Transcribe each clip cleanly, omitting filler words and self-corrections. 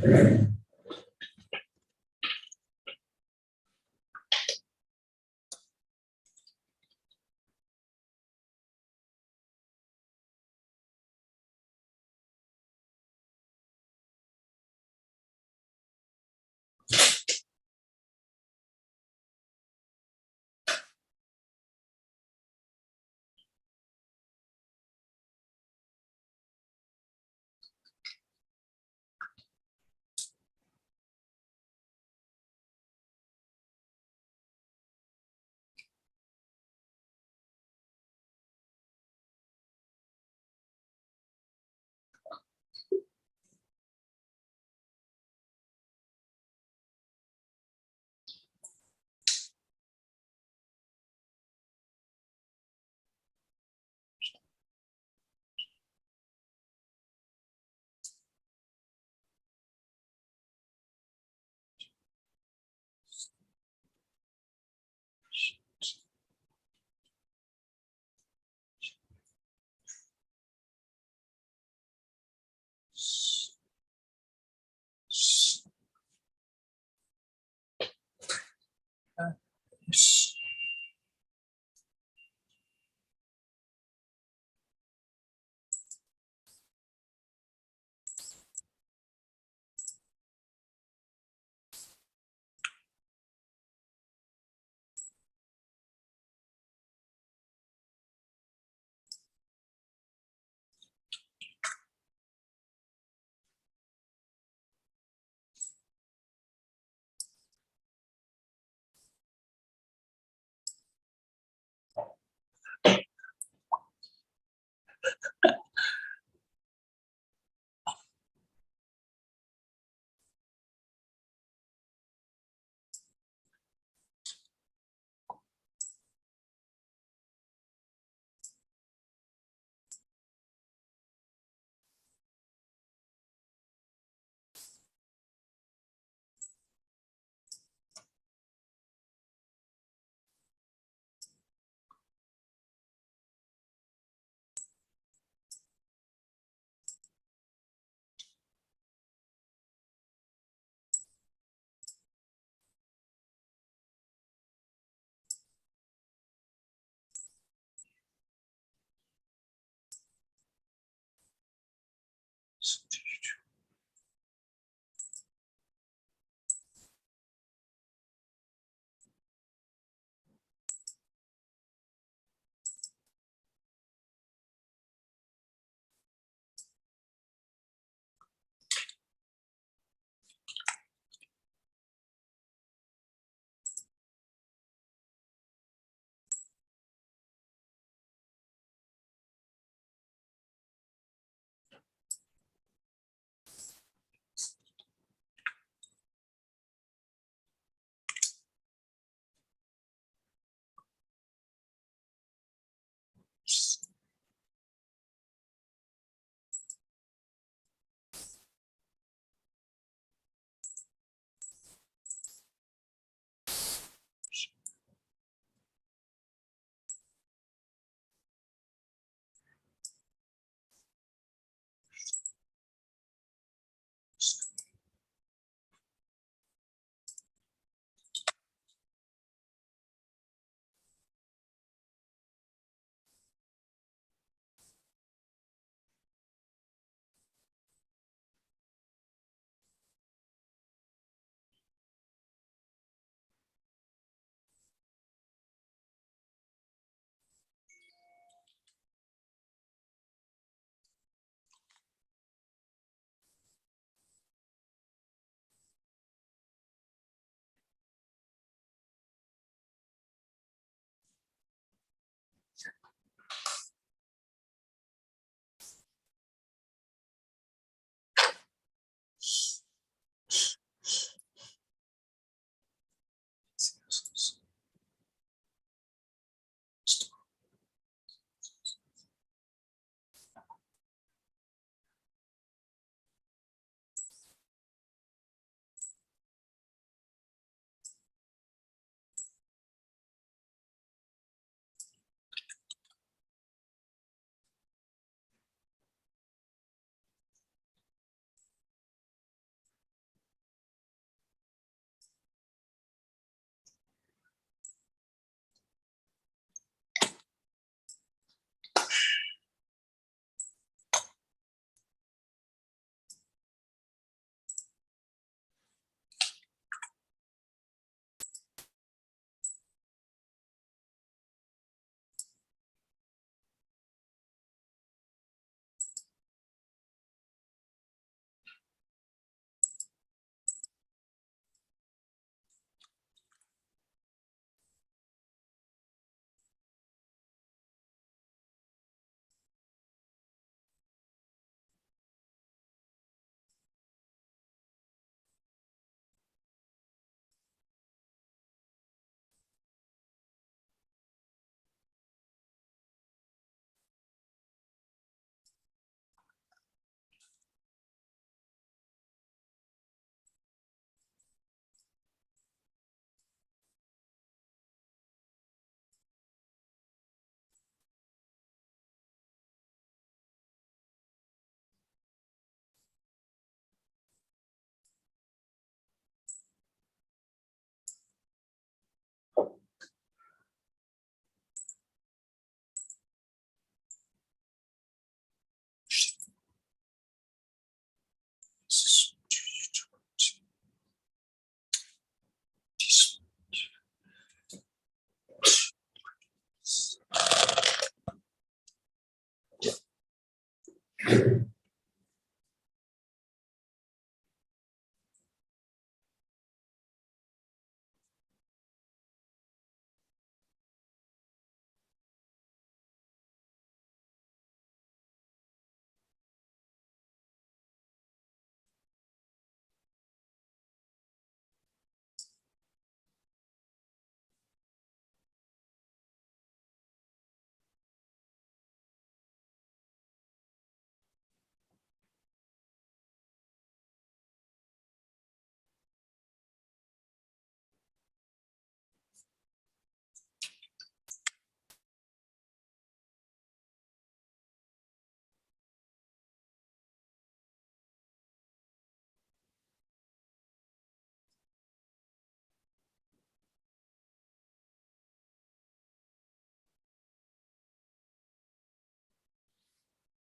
Yes.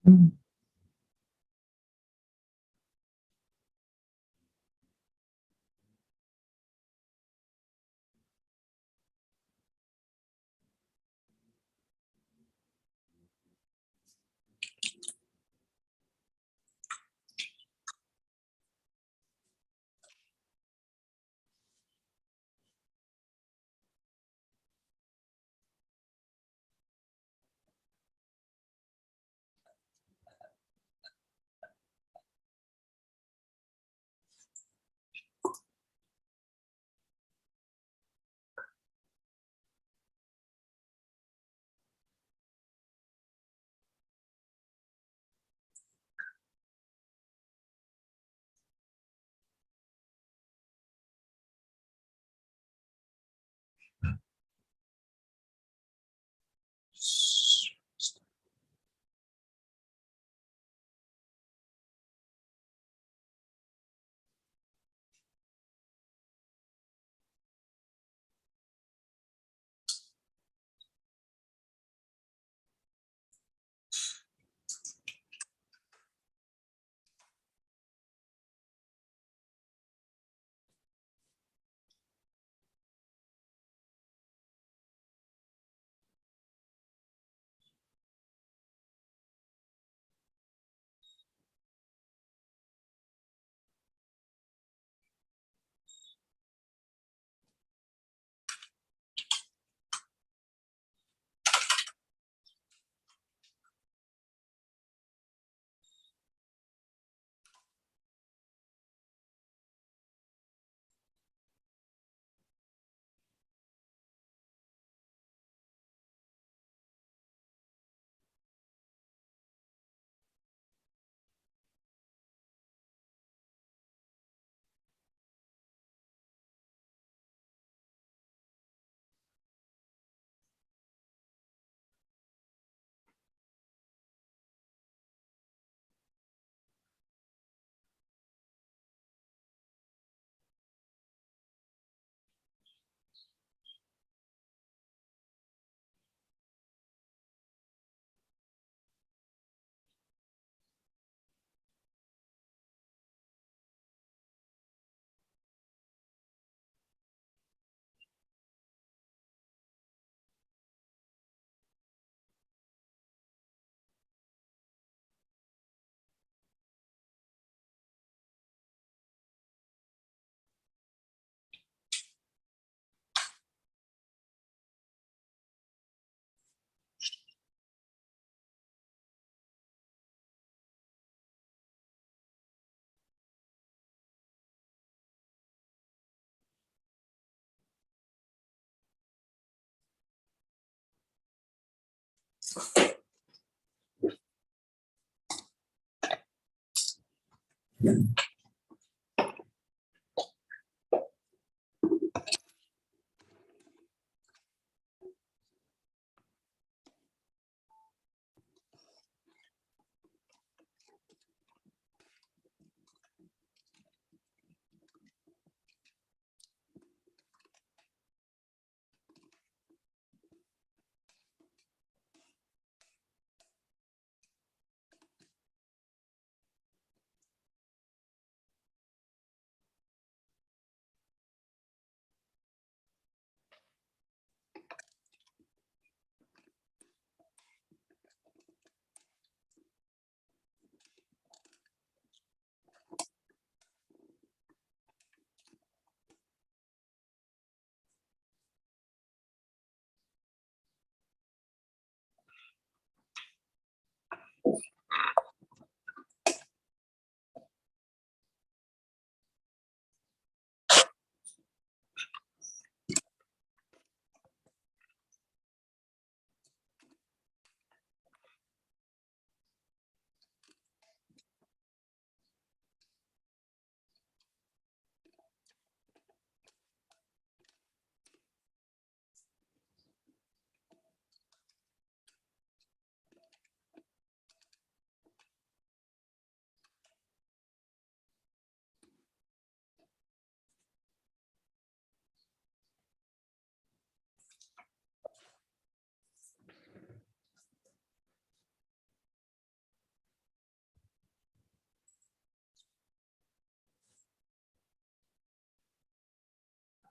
Mm.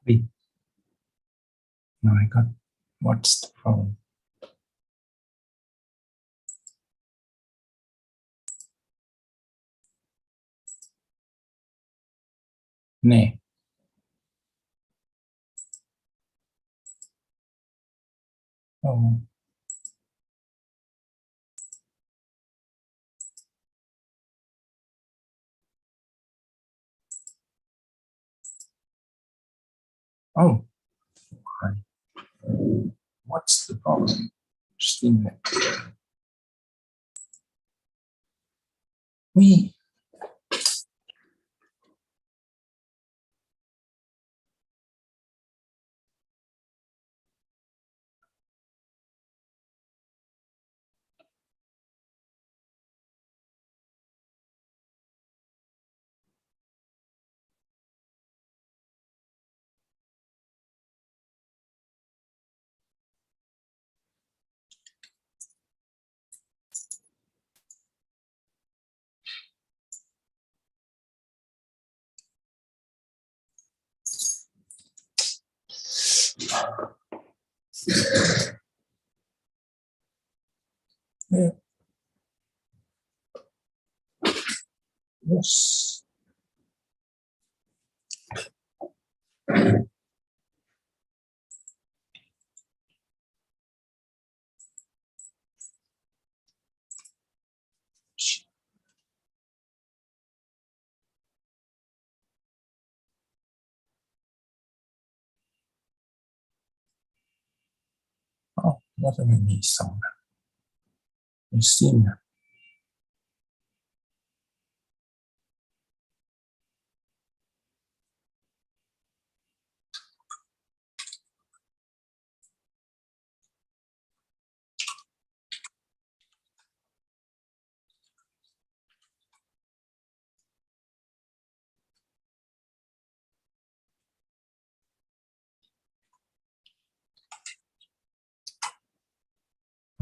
Wait. Now I got what's the problem? Nay. Oh. Oh. What's the problem? Just in there. We. Yeah. Yes. Oh, แล้วทำไมมีสองอ่ะมีซิ่งอ่ะ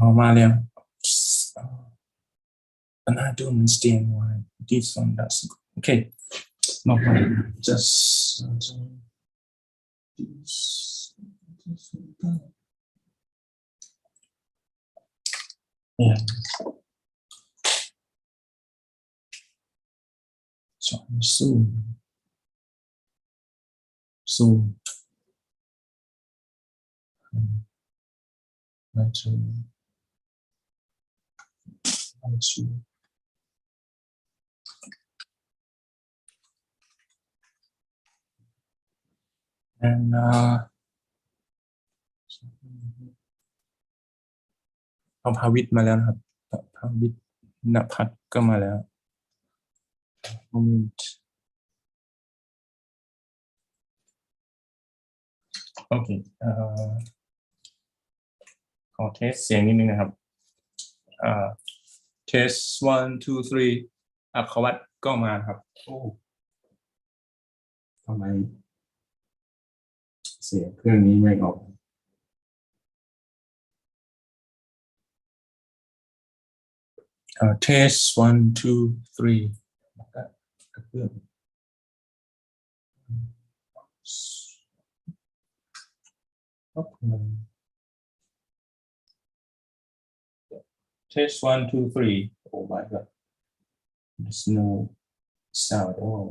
เอามาแล้ว and I don't understand why this one doesn't. Okay, no problem. Just yeah. So soon. Let's andเอาภาวิทย์มาแล้วนะครับภาวิทย์ณภัทรก็มาแล้ว moment โอเคขอเทสเสียงนิดนึงนะครับเทส 1 2 3 อัครวัตรก็มาครับโอ้ทำไมเสียงเครื่องนี้ไม่ออกเทส 1 2 3 แล้วก็เครื่องTest 1 2 3 oh my god there's no sound at all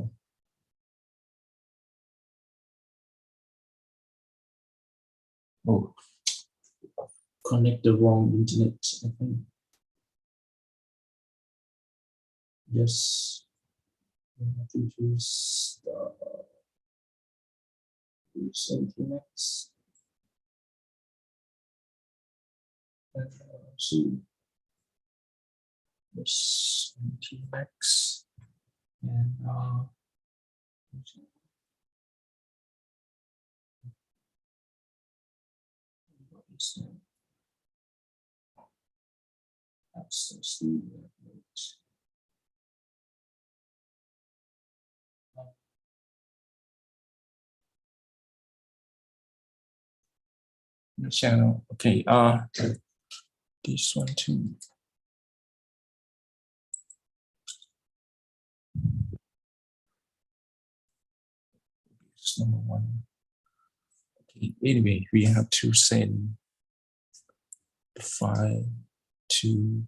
oh connect the wrong internet I think yes I have to use Max and Zoom yes Max and what is that? That's the Zoom. The channel okay this one too it's number 1 Anyway, we have to send the file to.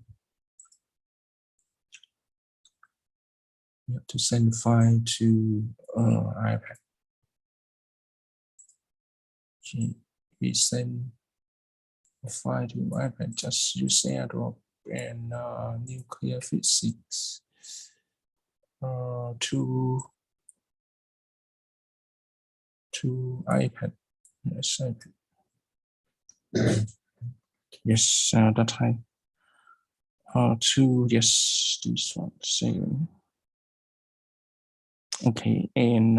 We have to send the file to iPad. Okay, we send the file to iPad. Just use AirDrop and nuclear physics to iPad. Yes, iPad. Yes, that time. To yes, this one. Same. Okay, and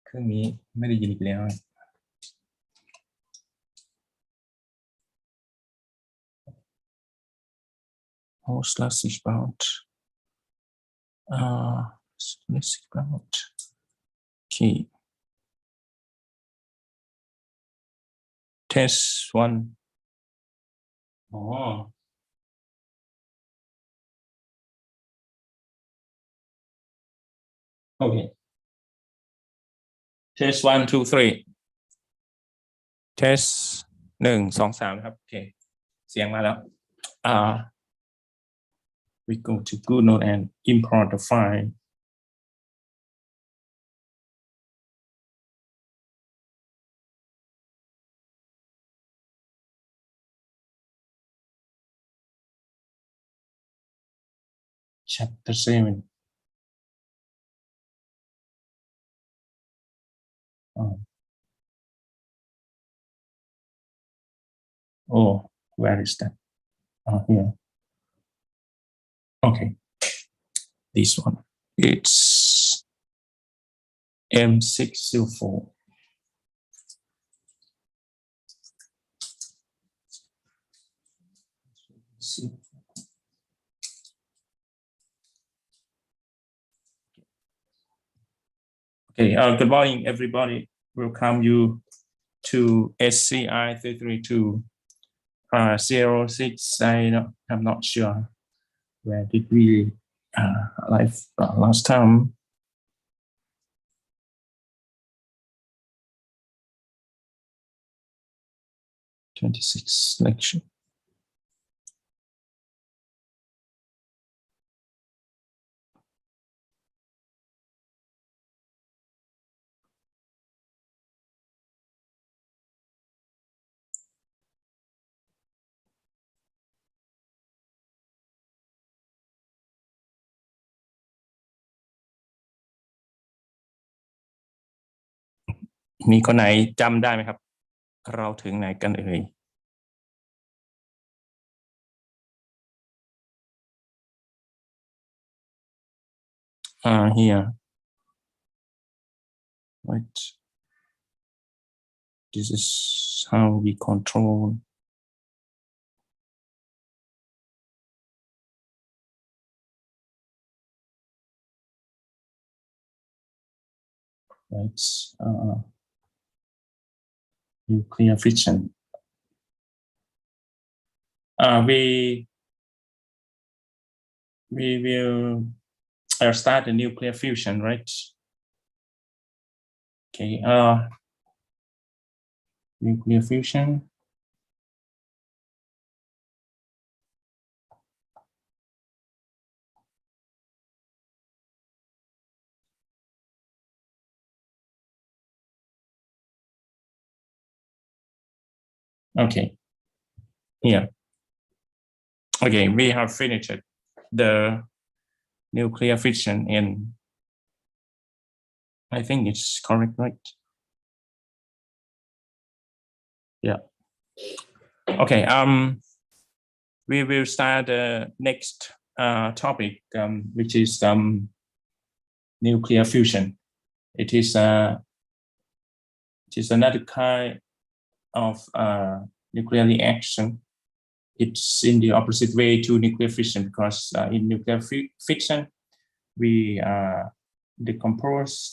เครื่องนี้ไม่ได้ยินอีกแล้ว Host last about okay. Test 1. Oh. Okay. Test 1, 2, 3. Test 1, 2, 3 ครับโอเคเสียงมาแล้วwe go to Google and import the file. Chapter 7. Oh, where is that? Here. Okay. This one. It's M604. Okay, good morning, everybody. Welcome you to SCI33206. I'm not sure where did we live last time. '26 lecture.มีคนไหนจำได้ไหมครับเราถึงไหนกันเอ่ยhere right this is how we control right nuclear fission. We will start the nuclear fusion, right? Okay. Nuclear fusion. Okay. Here. Okay, we have finished the nuclear fission in, I think it's correct, right? Yeah. Okay. We will start the next topic, which is nuclear fusion. It is another kind of nuclear reaction. It's in the opposite way to nuclear fission because in nuclear fission we decompose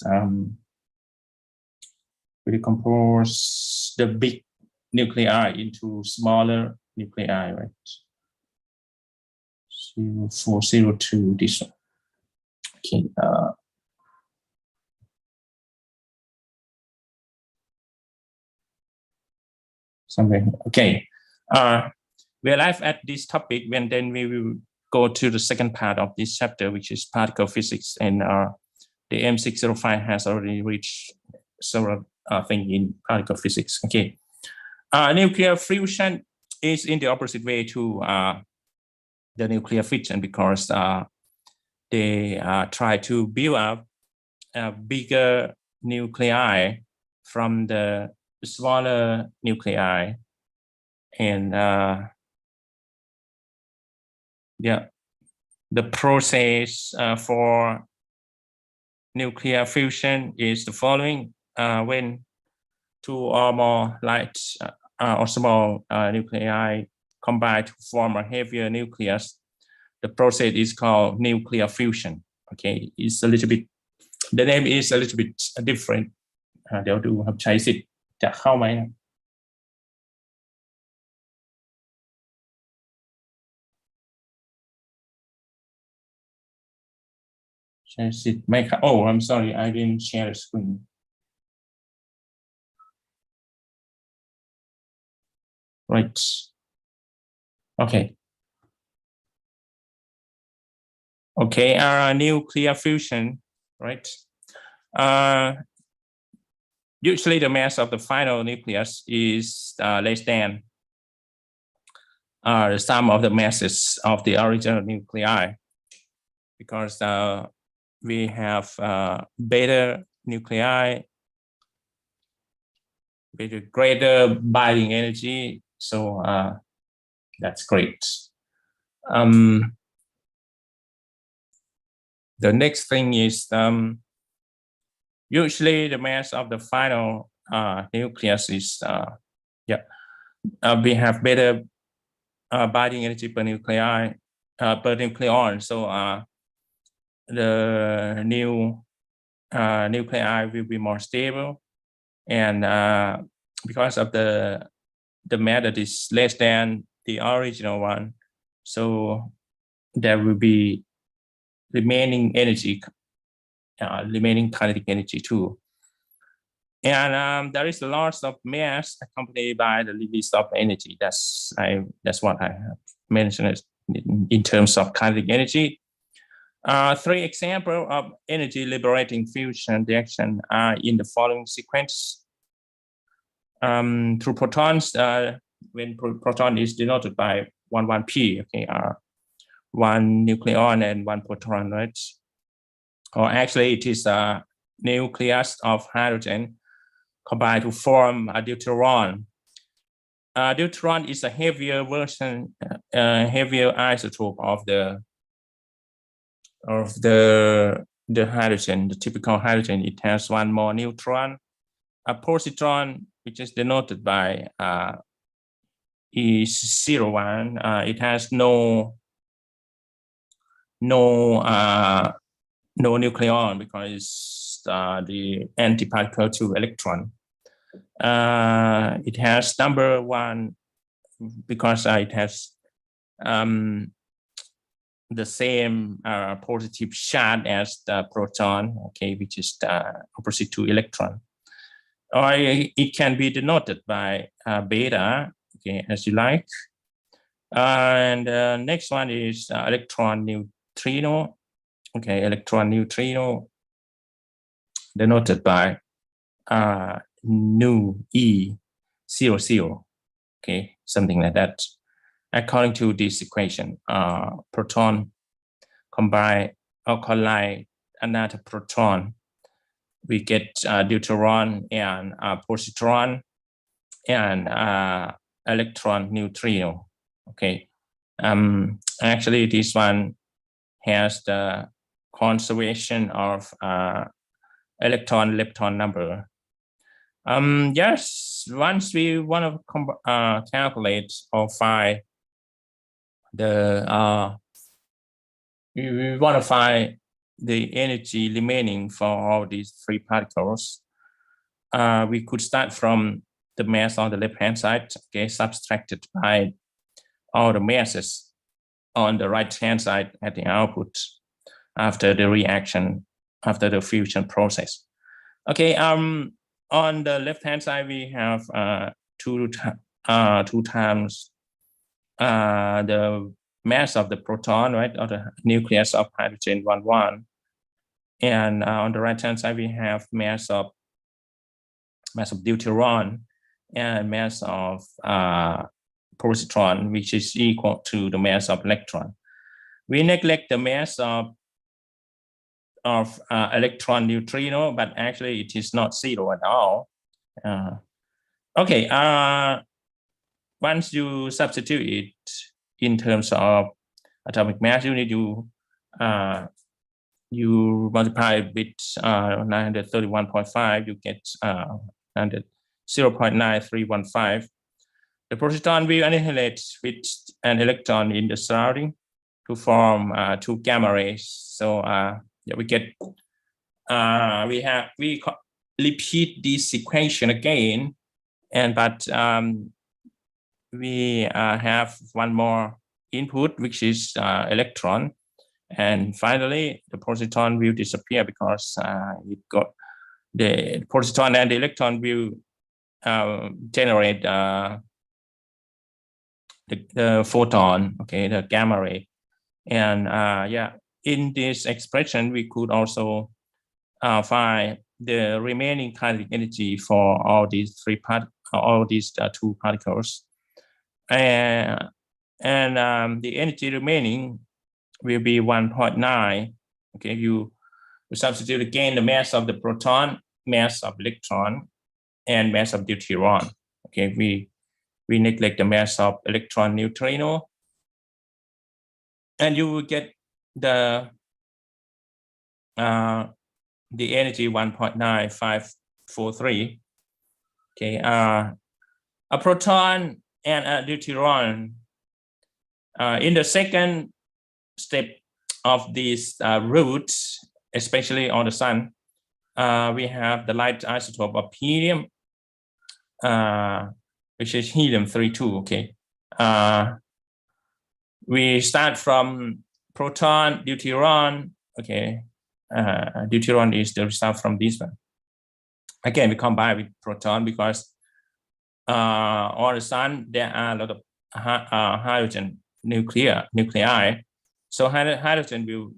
the big nuclei into smaller nuclei, right? M60402, this one. Okay. Somewhere. Okay. We arrive at this topic when then we will go to the second part of this chapter, which is particle physics, and the M605 has already reached several things in particle physics. Okay. Nuclear fusion is in the opposite way to the nuclear fission, because they try to build up a bigger nuclei from the smaller nuclei, and the process for nuclear fusion is the following. When two or more light or small nuclei combine to form a heavier nucleus, the process is called nuclear fusion. Okay, it's a little bit, the name is a little bit different. เดี๋ยวดูครับใช้สิทธิ์จะเข้าไหมนะใช้สิทธิ์ไม่ครับ Oh, I'm sorry, I didn't share the screen. Right. Okay. Okay, nuclear fusion, right? Usually the mass of the final nucleus is less than the sum of the masses of the original nuclei, because we have beta nuclei with a greater binding energy, so that's great. The next thing is usually the mass of the final nucleus is we have better binding energy per nuclei per nucleon, so the new nuclei will be more stable, and because of the matter is less than the original one, so there will be remaining energy, remaining kinetic energy too. And there is a loss of mass accompanied by the release of energy. That's what I have mentioned in terms of kinetic energy. Three examples of energy liberating fusion reaction are in the following sequence. Through protons, when proton is denoted by 1,1p, okay, one nucleon and one proton, right? Or actually it is a nucleus of hydrogen combined to form a deuteron. Deuteron is a heavier version, heavier isotope of the hydrogen, the typical hydrogen. It has one more neutron. A positron, which is denoted by E01, it has no nucleon because it's the antiparticle to electron. It has number one because it has the same positive charge as the proton, okay, which is opposite to electron. Or it can be denoted by beta, okay, as you like. And next one is electron neutrino. Okay, electron neutrino denoted by nu E00. Okay, something like that. According to this equation, proton combine or collide another proton, we get deuteron and positron and electron neutrino. Okay, actually this one has the conservation of electron-lepton number. Yes, once we want to calculate or find the we want to find the energy remaining for all these three particles, we could start from the mass on the left-hand side, okay, subtracted by all the masses on the right-hand side at the output after the reaction, after the fusion process. Okay, on the left-hand side, we have two times the mass of the proton, right, or the nucleus of hydrogen 1,1. And on the right-hand side, we have mass of deuteron and mass of positron, which is equal to the mass of electron. We neglect the mass of electron neutrino, but actually it is not zero at all. Okay, once you substitute it in terms of atomic mass, you need to you multiply with 931.5, you get 0.9315. The proton will annihilate with an electron in the surrounding to form two gamma rays. So yeah, we get we repeat this equation again, but we have one more input, which is electron, and finally the proton will disappear because it got the proton and the electron will generate the photon, okay, the gamma ray. And yeah, in this expression, we could also find the remaining kinetic energy for all these two particles. And the energy remaining will be 1.9. Okay, you substitute again the mass of the proton, mass of electron, and mass of deuteron. Okay, we neglect the mass of electron neutrino, and you will get the energy 1.9543. Okay, a proton and a deuteron. In the second step of these roots, especially on the sun, we have the light isotope of helium, which is helium-32. Okay, we start from proton, deuteron. Okay, deuteron is the result from this one. Again, we combine with proton because on the sun there are a lot of hydrogen nuclei. So hydrogen will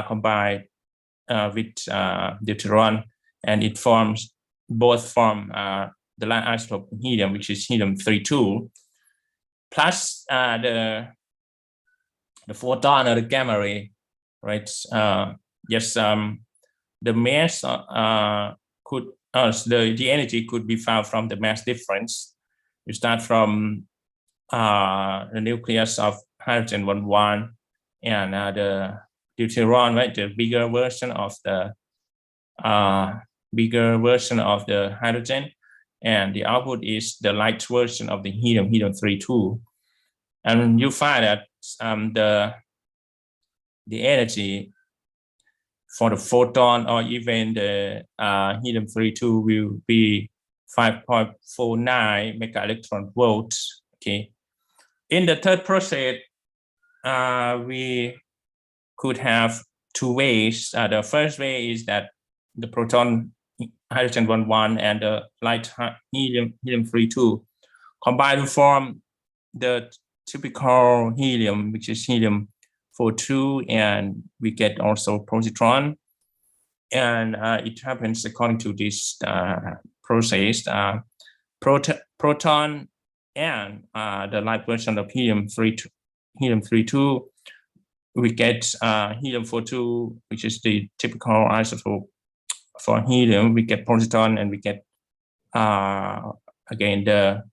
combine with deuteron, and it forms the light isotope of helium, which is helium-32, plus the photon or the gamma ray, right? Yes, the mass the energy could be found from the mass difference. You start from the nucleus of hydrogen 1,1 and the deuteron, right? The bigger version of the hydrogen, and the output is the light version of the helium-32, and you find that the energy for the photon or even the helium-32 will be 5.49 mega electron volts. Okay. In the third process, we could have two ways. The first way is that the proton hydrogen 1,1 and the light helium-32 combine to form the typical helium, which is helium-42, and we get also positron. And it happens according to this process. Proton and the light version of helium-32, we get helium-42, which is the typical isotope for helium. We get positron, and we get again the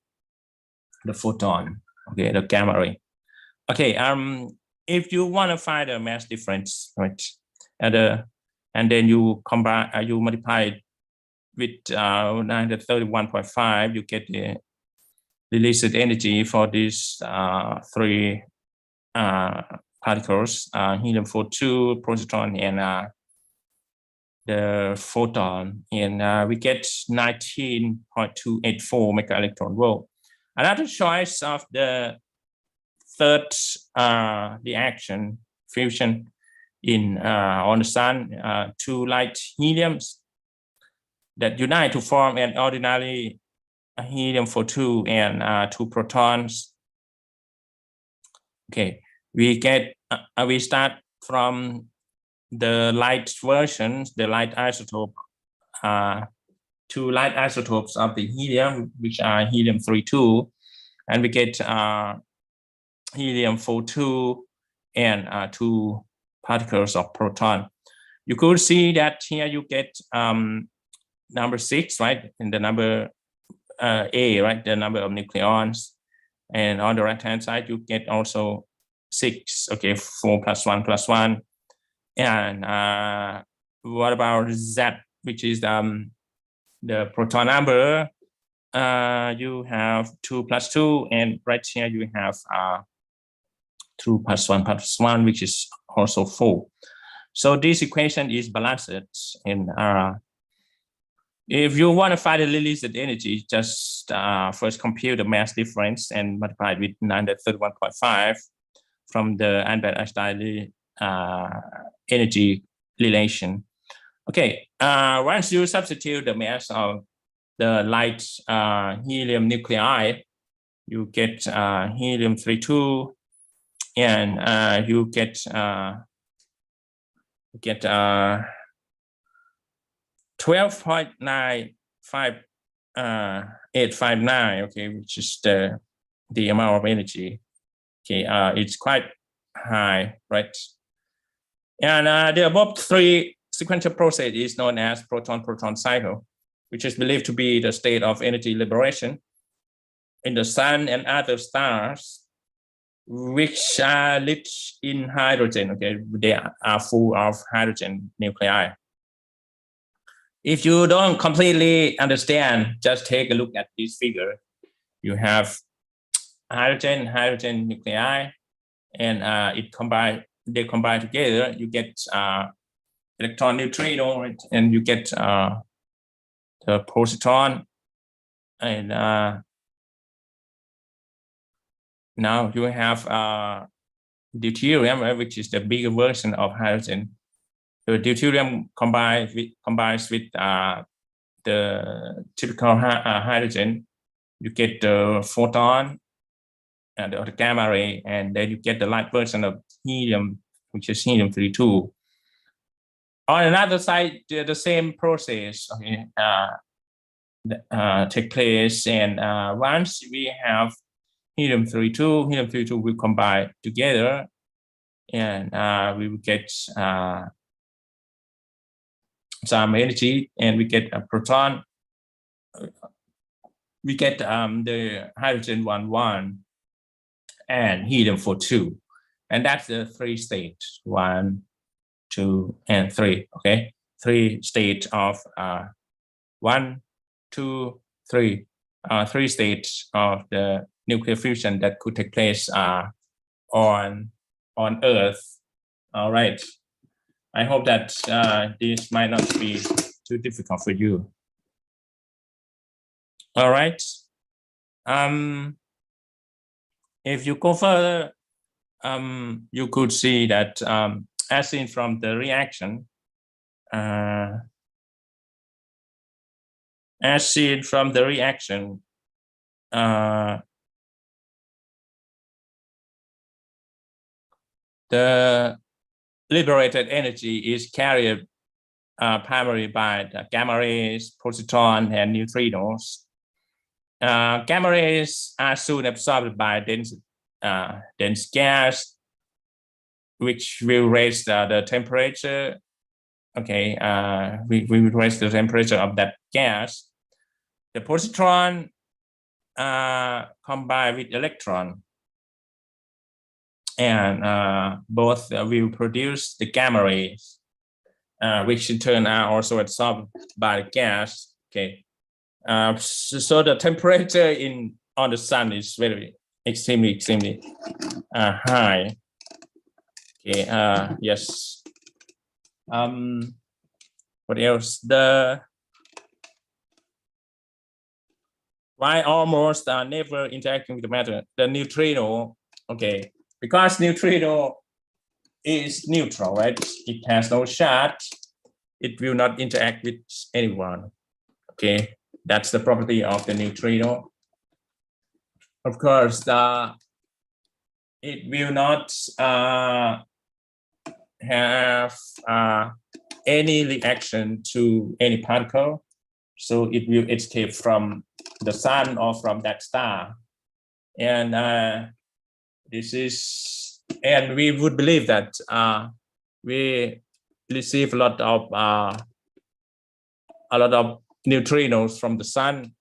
photon, okay, the gamma ray. Okay, if you want to find the mass difference, right, and then you combine, you multiply it with 931.5, you get the released energy for these three particles, helium-42, positron, and the photon, and we get 19.284 mega electron volt. Another choice of the third reaction, fusion in on the sun, two light heliums that unite to form an ordinary helium-42 and two protons. Okay, we start from the light versions, the light isotope, two light isotopes of the helium, which are helium-32, and we get helium-42 and two particles of proton. You could see that here you get number 6, right? In the number A, right? The number of nucleons. And on the right-hand side, you get also 6, okay, 4 + 1 + 1. And what about Z, which is the proton number? You have 2 + 2, and right here you have 2 + 1 + 1, which is also 4. So this equation is balanced. And if you want to find the released energy, just first compute the mass difference and multiply it with 931.5 from the Albert-Einstein energy relation. Okay, once you substitute the mass of the light helium nuclei, you get helium-32, and you get 12.95859, okay, which is the amount of energy. Okay, it's quite high, right? And the above 3 sequential process is known as proton-proton cycle, which is believed to be the state of energy liberation in the sun and other stars, which are rich in hydrogen. Okay, they are full of hydrogen nuclei. If you don't completely understand, just take a look at this figure. You have hydrogen nuclei, and they combine together. You get electron neutrino, right? And you get the proton, and now you have deuterium, right, which is the bigger version of hydrogen. The deuterium combines with the typical hydrogen. You get the photon and the gamma ray, and then you get the light version of helium, which is helium-32. On another side, the same process, okay, take place, and once we have helium-32 will combine together, and we will get some energy, and we get a proton. We get the hydrogen 1 and helium-42, and that's the 3 states, 1, 2, and 3. Okay, 3 states of 1, 2, 3. 3 states of the nuclear fusion that could take place on Earth. All right. I hope that this might not be too difficult for you. All right. If you go further, you could see that as seen from the reaction, the liberated energy is carried primarily by the gamma rays, proton, and neutrinos. Gamma rays are soon absorbed by dense gas, which will raise the temperature. Okay, we will raise the temperature of that gas. The positron combine with electron, and both will produce the gamma rays, which in turn are also absorbed by the gas. Okay, so the temperature on the sun is extremely high. Okay, yes. What else? Why almost never interacting with the matter? The neutrino Okay, because neutrino is neutral, right? It has no charge. It will not interact with anyone. Okay, that's the property of the neutrino. Of course, it will not have any reaction to any particle, so it will escape from the sun or from that star. And and we would believe that we receive a lot of neutrinos from the sun.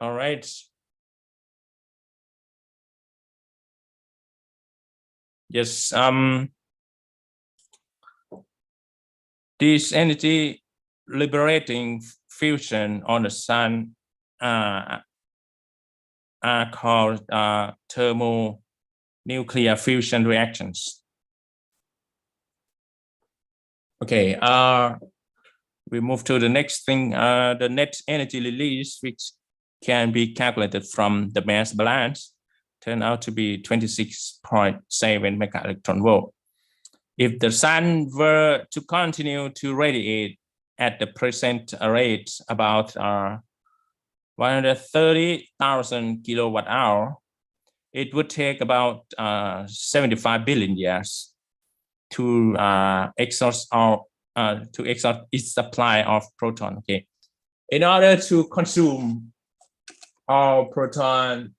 All right. Yes. This energy liberating fusion on the sun are called thermonuclear fusion reactions. Okay, we move to the next thing, the net energy release, which can be calculated from the mass balance, turned out to be 26.7 mega electron volt. If the sun were to continue to radiate at the present rate, about 130,000 kilowatt hour, it would take about 75 billion years to exhaust its supply of proton. Okay, in order to consume our proton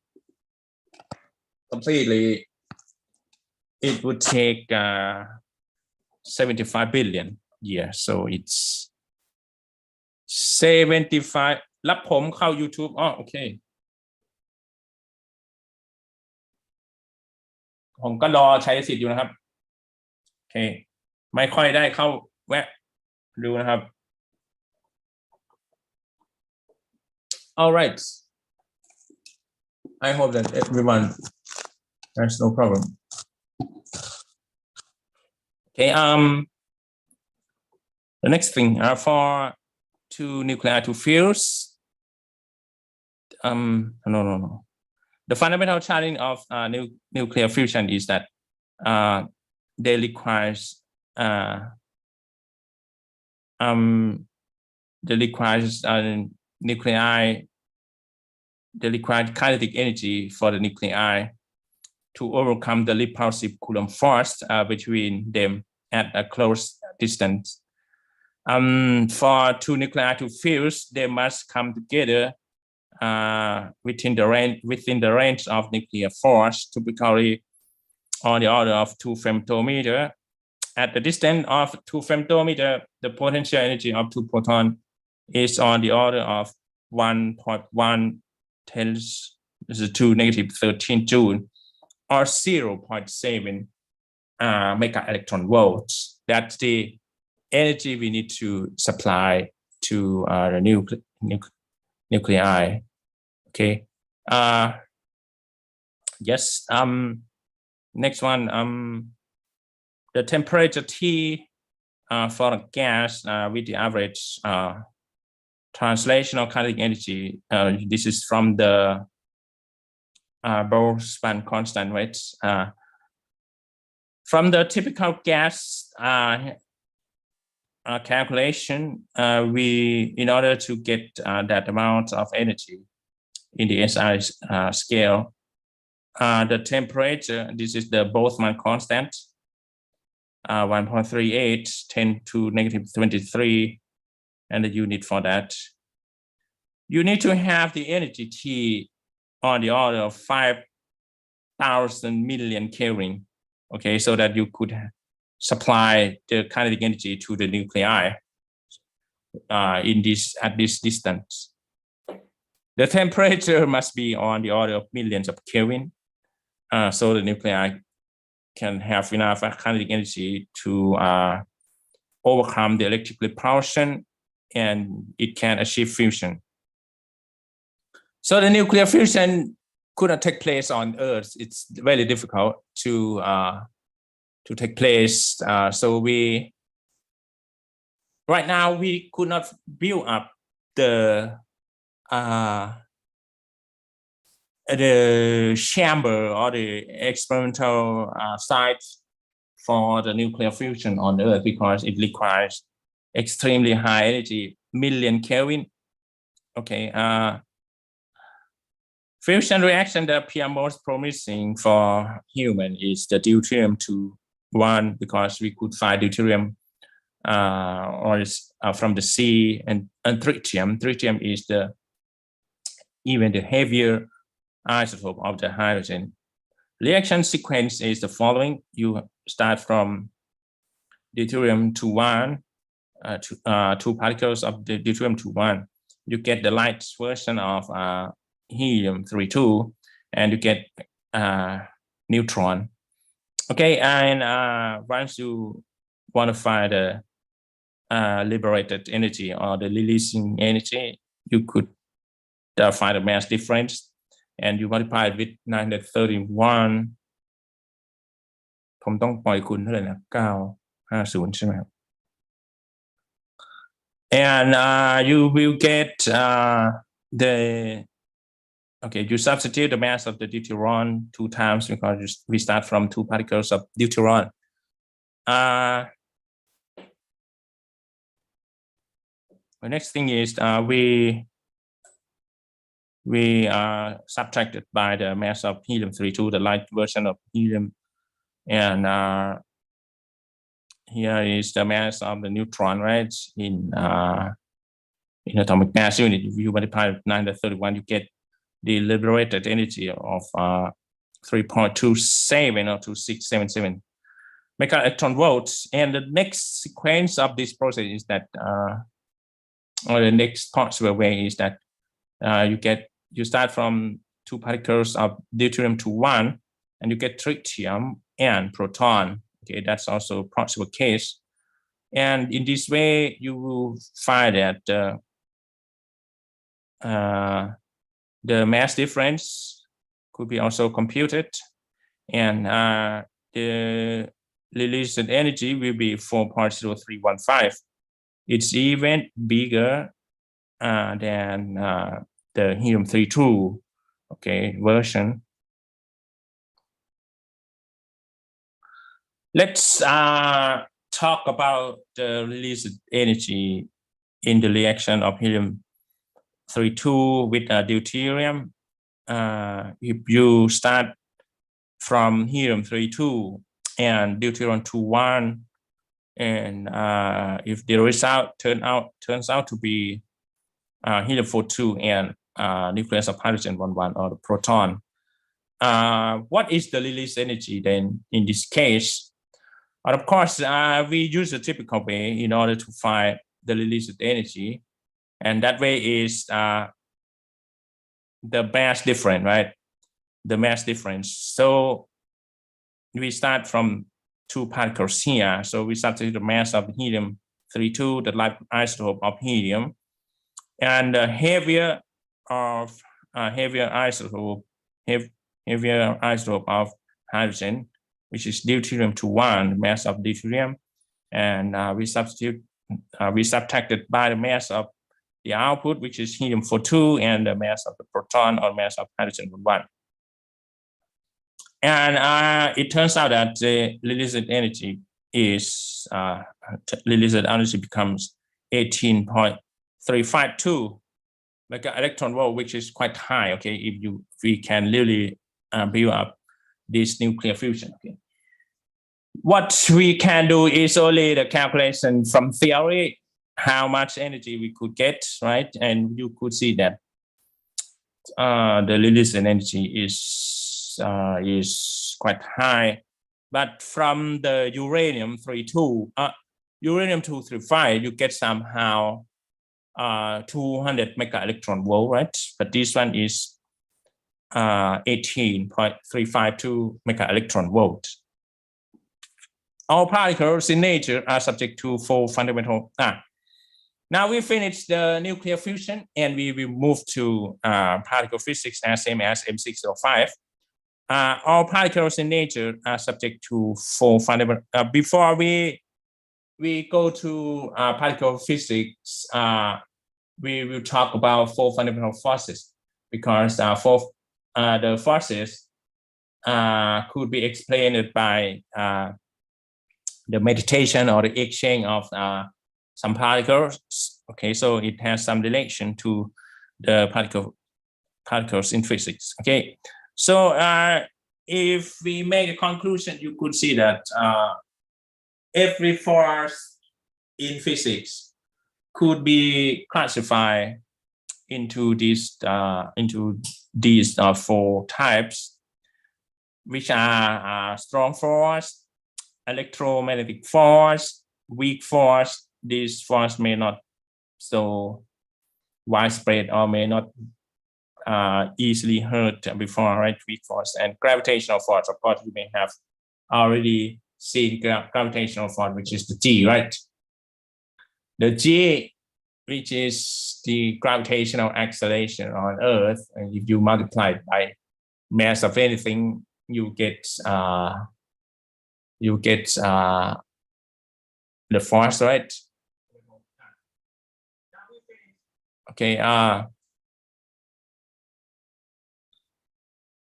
completely, it would take 75 billion years. So it's 75. รับผมเข้า YouTube โอเคผมก็รอใช้สิทธิ์อยู่นะครับโอเคไม่ค่อยได้เข้าแวะดูนะครับ All right, I hope that everyone there's no problem. Okay, the next thing for two nuclei to fuse. No. The fundamental challenge of nuclear fusion is that they requires nuclei. They require kinetic energy for the nuclei to overcome the repulsive Coulomb force between them at a close distance. For two nuclei to fuse, they must come together within the range of nuclear force, typically on the order of 2 femtometer. At the distance of 2 femtometer, the potential energy of two protons is on the order of 1.1 to negative 13 joule, or 0.7 mega electron volts. That's the energy we need to supply to the nuclei. Okay. Yes. Next one. The temperature T for a gas with the average translational kinetic energy. This is from the Boltzmann constant, right? From the typical gas calculation, in order to get that amount of energy in the SI scale, the temperature, this is the Boltzmann constant, 1.38, 10 to negative 23, and the unit for that. You need to have the energy T on the order of 5,000 million Kelvin, okay, so that you could supply the kinetic energy to the nuclei at this distance. The temperature must be on the order of millions of Kelvin, so the nuclei can have enough kinetic energy to overcome the electric repulsion, and it can achieve fusion. So the nuclear fusion could not take place on Earth. It's very difficult to take place. So right now we could not build up the the chamber or the experimental site for the nuclear fusion on Earth, because it requires extremely high energy, million Kelvin. Okay, fusion reaction that appear most promising for human is the deuterium-2 because we could find deuterium from the sea, and tritium. Tritium is even the heavier isotope of the hydrogen. Reaction sequence is the following. You start from deuterium-2 two particles of the deuterium-2. You get the light version of helium-32, and you get neutron. Okay, and once you quantify the liberated energy or the releasing energy, you could find the mass difference, and you multiply it with 931. ผมต้องปล่อยคุณเท่าไหร่นะ950ใช่ไหมครับ and you will get you substitute the mass of the deuteron 2 times because we start from 2 particles of deuteron. The next thing is we subtracted by the mass of helium-32, the light version of helium, and here is the mass of the neutron, right? In atomic mass unit. If you multiply 931, you get the liberated energy of 3.27 or 2677 mega electron volts. And the next sequence of this process is that, or the next possible way is that you start from 2 particles of deuterium-2 and you get tritium and proton. Okay, that's also a possible case. And in this way, you will find that the mass difference could be also computed, and the released energy will be 4.0315. It's even bigger than the helium-32, okay, version. Let's talk about the released energy in the reaction of helium-32 with deuterium. If you start from helium-32 and deuterium-2 and if the result turns out to be helium-42 and nucleus of hydrogen 1 or the proton, what is the release energy then in this case? And of course, we use the typical way in order to find the released energy, and that way is the mass difference, right? The mass difference. So we start from 2 particles here. So we substitute the mass of helium-32, the light isotope of helium, and the heavier isotope of hydrogen, which is deuterium-2, mass of deuterium, and we subtracted by the mass of the output, which is helium-42, and the mass of the proton or mass of hydrogen-1. And it turns out that the released energy becomes 18.352 mega electron volt, which is quite high. Okay, if we can really build up this nuclear fusion. Okay, what we can do is only the calculation from theory, how much energy we could get, right? And you could see that the released energy is quite high, but from the uranium-235, you get somehow 200 mega electron volt, right? But this one is 18.352 mega electron volt. All particles in nature are subject to 4 fundamental. Now we finished the nuclear fusion, and we will move to particle physics as same as M605. All particles in nature are subject to 4 fundamental. Before we go to particle physics, we will talk about 4 fundamental forces, because the forces could be explained by the meditation or the exchange of some particles. Okay, so it has some relation to the particles in physics. Okay, so if we make a conclusion, you could see that every force in physics could be classified into these four types, which are strong force, electromagnetic force, weak force. This force may not so widespread or may not easily heard before, right? Weak force and gravitational force. Of course, you may have already seen gravitational force, which is the G, right? The G, which is the gravitational acceleration on Earth, and if you multiply it by mass of anything, you get the force, right? Okay.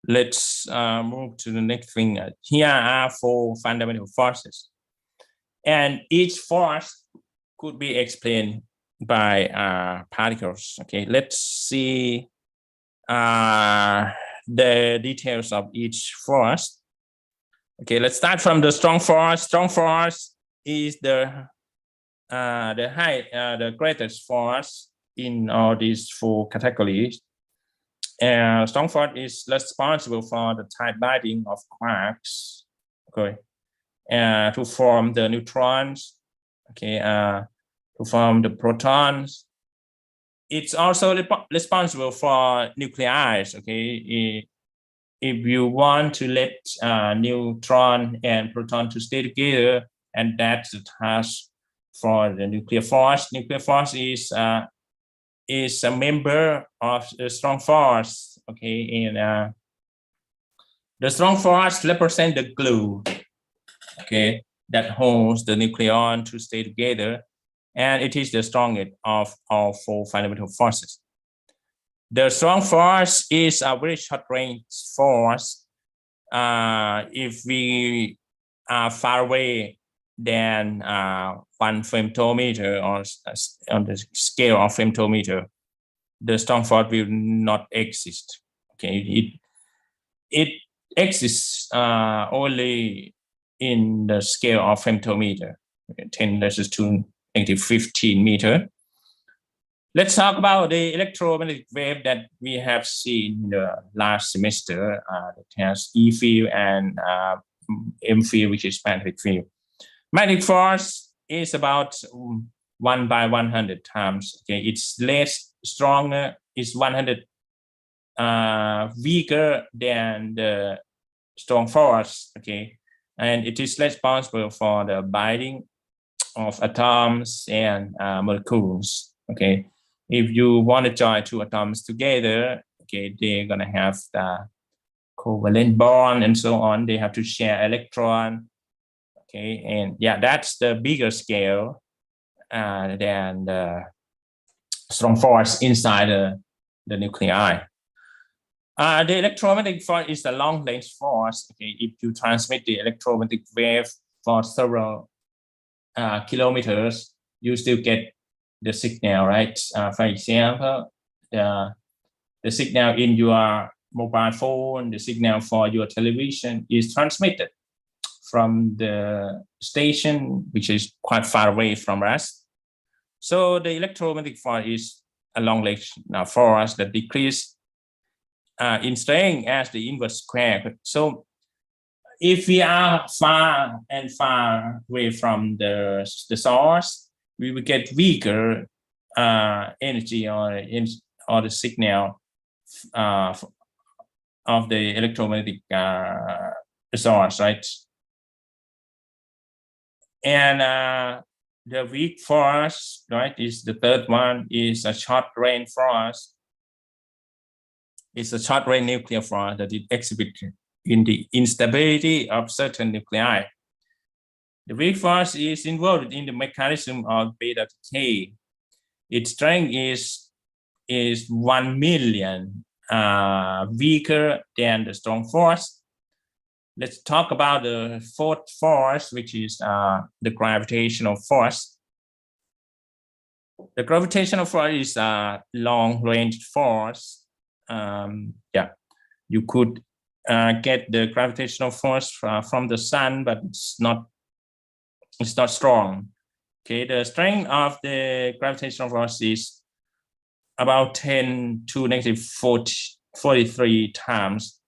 Let's move to the next thing. Here are four fundamental forces, and each force could be explained by particles. Okay, let's see the details of each force. Okay, let's start from the strong force. Strong force is the greatest force in all these four categories. Strong force is responsible for the tight binding of quarks, okay, to form the neutrons, okay, to form the protons. It's also responsible for nuclei, okay. If you want to let neutron and proton to stay together, and that's the task for the nuclear force. Nuclear force is a member of the strong force, okay, and the strong force represents the glue, okay, that holds the nucleon to stay together, and it is the strongest of all four fundamental forces. The strong force is a very short-range force. If we are far away than 1 femtometer or on the scale of femtometer, the strong force will not exist. Okay, it exists only in the scale of femtometer, 10⁻⁻⁵ meter. Let's talk about the electromagnetic wave that we have seen in the last semester. That has E field and M field, which is magnetic field. Magnetic force is about 1/100 times. Okay, it's less stronger. It's 100 weaker than the strong force. Okay, and it is responsible for the binding of atoms and molecules. Okay. If you want to join two atoms together, okay, they're gonna have the covalent bond and so on. They have to share electron, okay, and yeah, that's the bigger scale than the strong force inside the nuclei. The electromagnetic force is the long-range force. Okay, if you transmit the electromagnetic wave for several kilometers, you still get the signal, right? For example, the signal in your mobile phone, the signal for your television is transmitted from the station, which is quite far away from us. So the electromagnetic force is a long-range force that decreases in strength as the inverse square. So if we are far and far away from the source, we will get weaker energy or the signal of the electromagnetic source, right? And the weak force, right, is the third one, is a short-range force. It's a short-range nuclear force that it exhibits in the instability of certain nuclei. The weak force is involved in the mechanism of beta decay. Its strength is 1 million weaker than the strong force. Let's talk about the fourth force, which is the gravitational force. The gravitational force is a long-range force. You could get the gravitational force from the sun, but it's not strong. Okay, the strength of the gravitational force is about 10 to negative 43 times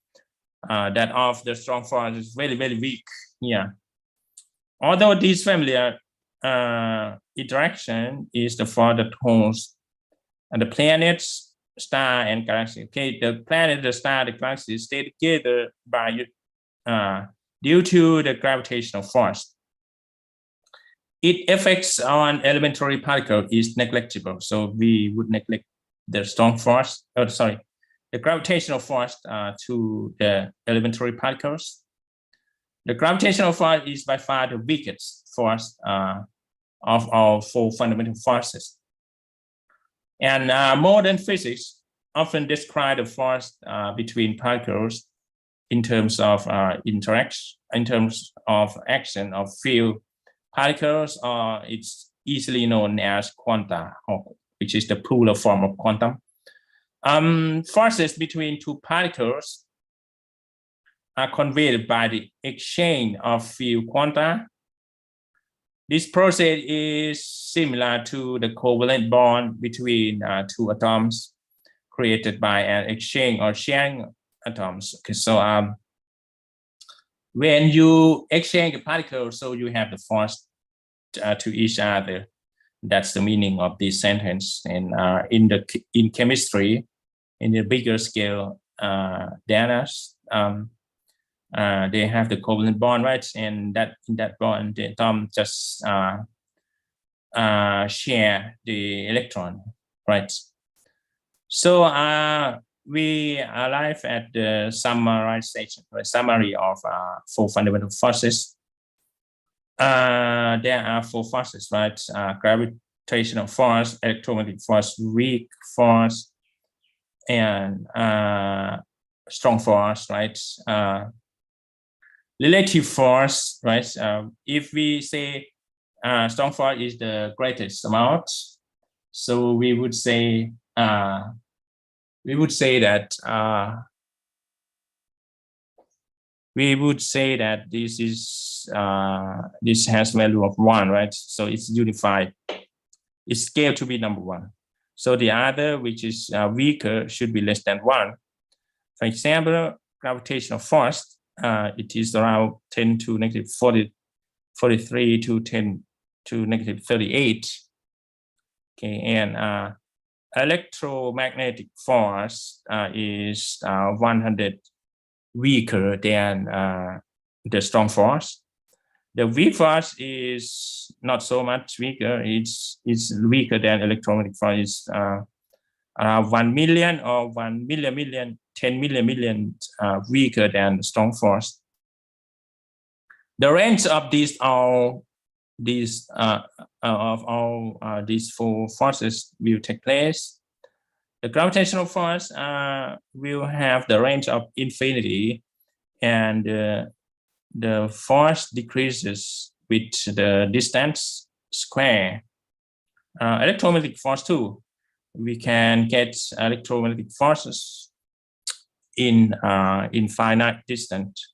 that of the strong force. Is very, very weak. Yeah. Although this familiar interaction is the force that holds the planets, star, and galaxy. Okay, the planet, the star, the galaxy stay together by due to the gravitational force. Its effects on elementary particle is negligible, so we would neglect the strong force. The gravitational force to the elementary particles. The gravitational force is by far the weakest force of all four fundamental forces. And modern physics often describe the force between particles in terms of interaction, in terms of action of few particles, or it's easily known as quanta, which is the plural form of quantum. Forces between two particles are conveyed by the exchange of few quanta. This process is similar to the covalent bond between two atoms created by an exchange or sharing atoms. Okay, so when you exchange a particle, so you have the force to each other. That's the meaning of this sentence. And in chemistry, in the bigger scale data, they have the covalent bond, right? And that in that bond, the atom just share the electron, right? So we arrive at the summarization, or summary of four fundamental forces. There are four forces, right? Gravitational force, electromagnetic force, weak force, and strong force, right? Relative force, right? If we say strong force is the greatest amount, so we would say that this is this has value of 1, right? So it's unified. It's scaled to be number 1. So the other, which is weaker, should be less than 1. For example, gravitational force, it is around 10 to negative 43 to 10 to negative 38. Okay, and electromagnetic force is 100 weaker than the strong force. The weak force is not so much weaker. It's weaker than electromagnetic force. It's around 1 million or 1 million, 10 million weaker than the strong force. The range of these four forces will take place. The gravitational force will have the range of infinity, and the force decreases with the distance square. Electromagnetic force too. We can get electromagnetic forces in infinite distance,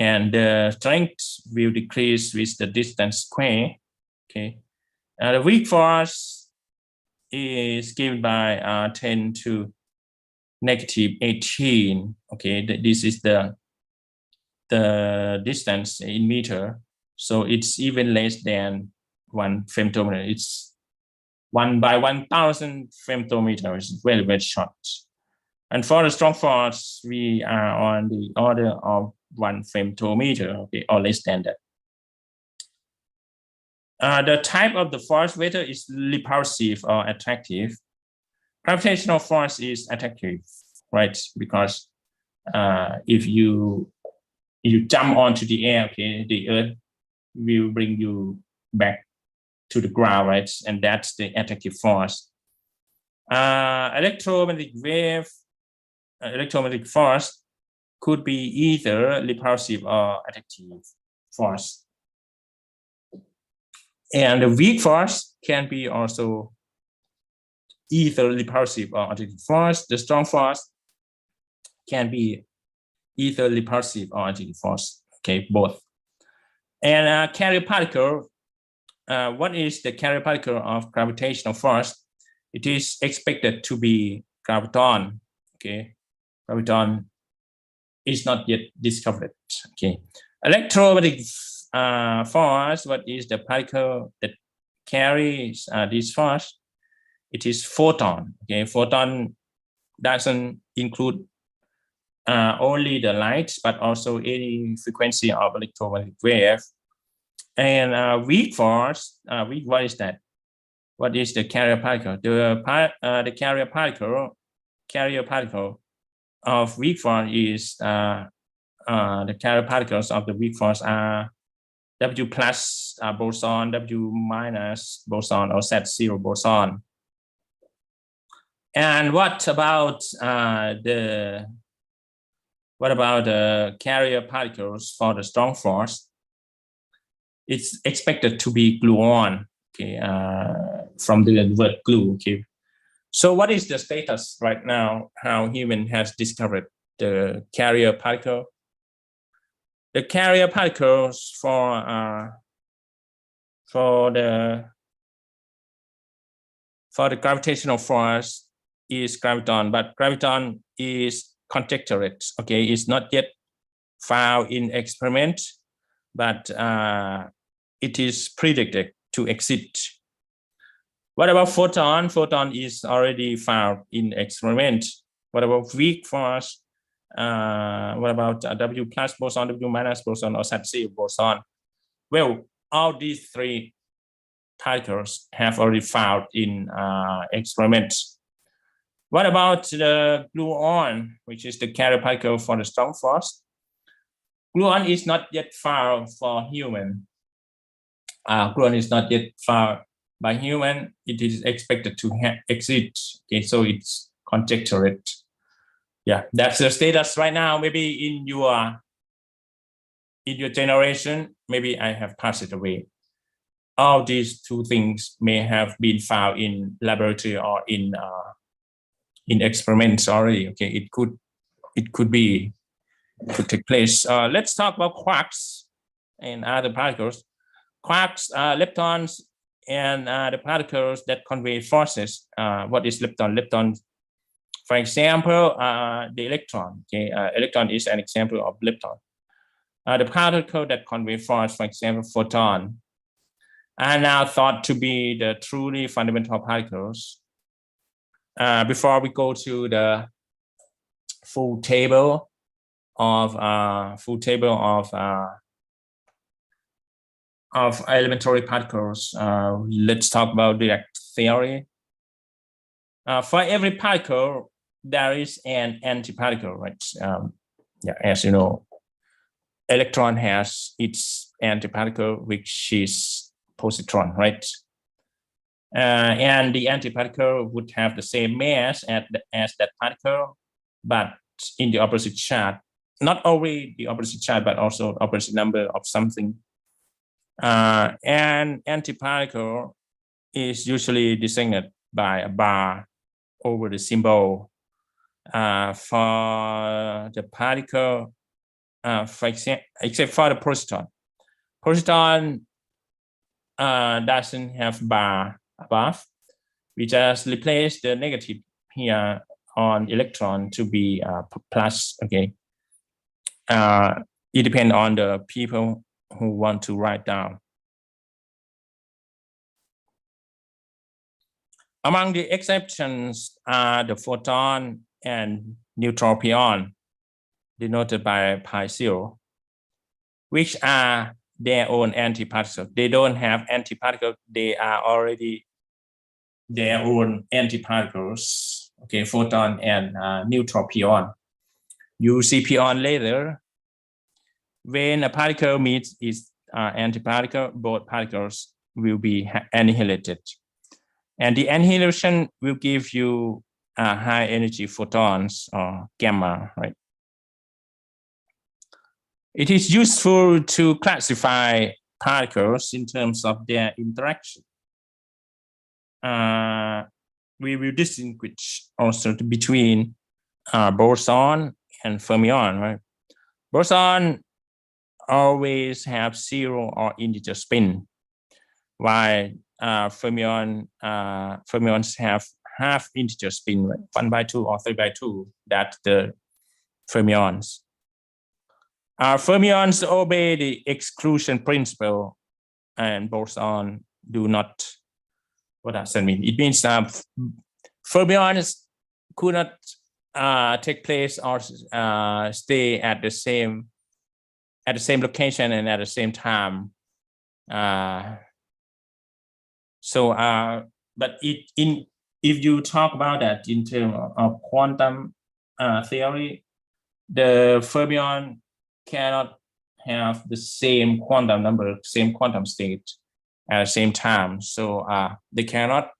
and the strength will decrease with the distance square. Okay, the weak force is given by 10 to negative 18. Okay, this is the distance in meter, so it's even less than 1 femtometer. It's 1 by 1,000 femtometer. It's very, very short. And for the strong force, we are on the order of 1 femtometer, okay, or less than that. The type of the force, whether it's repulsive or attractive. Gravitational force is attractive, right? Because if you jump onto the air, okay, the Earth will bring you back to the ground, right? And that's the attractive force. Electromagnetic wave electromagnetic force could be either repulsive or attractive force. And the weak force can be also either repulsive or attractive force. The strong force can be either repulsive or attractive force. Okay, both. And carrier particle, what is the carrier particle of gravitational force? It is expected to be graviton. Okay, graviton is not yet discovered. Okay, electromagnetic force, what is the particle that carries this force? It is photon. Okay, photon doesn't include only the light, but also any frequency of electromagnetic wave. And weak force, what is that? What is the carrier particle? The carrier particle of weak force is the carrier particles of the weak force are W plus boson, W minus boson, or Z0 boson. And what about the carrier particles for the strong force? It's expected to be gluon. Okay, from the word glue. Okay, so what is the status right now? How human has discovered the carrier particle? The carrier particles for the gravitational force is graviton, but graviton is conjecturate. Okay, it's not yet found in experiment, but it is predicted to exist. What about photon? Photon is already found in experiment. What about weak force? What about W plus boson, W minus boson, or Z0 boson? Well, all these three particles have already found in experiments. What about the gluon, which is the carrier particle for the strong force? Gluon is not yet found for human. Gluon is not yet found by human. It is expected to exist. Okay, so it's conjecturate. Yeah, that's the status right now. Maybe in your generation, maybe I have passed it away. All these two things may have been found in laboratory or in experiments already. Okay, it could take place. Let's talk about quarks and other particles. Quarks, leptons, and the particles that convey forces. What is lepton? Lepton, for example, the electron. Okay, electron is an example of lepton. The particle that convey force, for example, photon, are now thought to be the truly fundamental particles. Before we go to the full table of elementary particles, let's talk about direct theory. For every particle, there is an antiparticle, right? Yeah, as you know, electron has its antiparticle, which is positron, right? And the antiparticle would have the same mass as that particle, but in the opposite charge. Not only the opposite charge, but also opposite number of something. An antiparticle is usually designated by a bar over the symbol. For the particle, for example, except for the positron. Positron doesn't have bar above. We just replace the negative here on electron to be plus. Okay. It depends on the people who want to write down. Among the exceptions are the photon and neutron pion, denoted by pi 0, which are their own antiparticles. They don't have antiparticles. They are already their own antiparticles. Okay, photon and neutron pion. You see pion later. When a particle meets its antiparticle, both particles will be annihilated. And the annihilation will give you high energy photons or gamma, right? It is useful to classify particles in terms of their interaction. We will distinguish also between boson and fermion, right? Boson always have 0 or integer spin, while fermions have half integer spin, right? 1/2 or 3/2. That's the fermions. Fermions obey the exclusion principle, and boson do not. What does that mean? It means fermions could not take place or stay at the same location and at the same time. But if you talk about that in terms of quantum theory, the fermion cannot have the same quantum number, same quantum state at the same time. So they cannot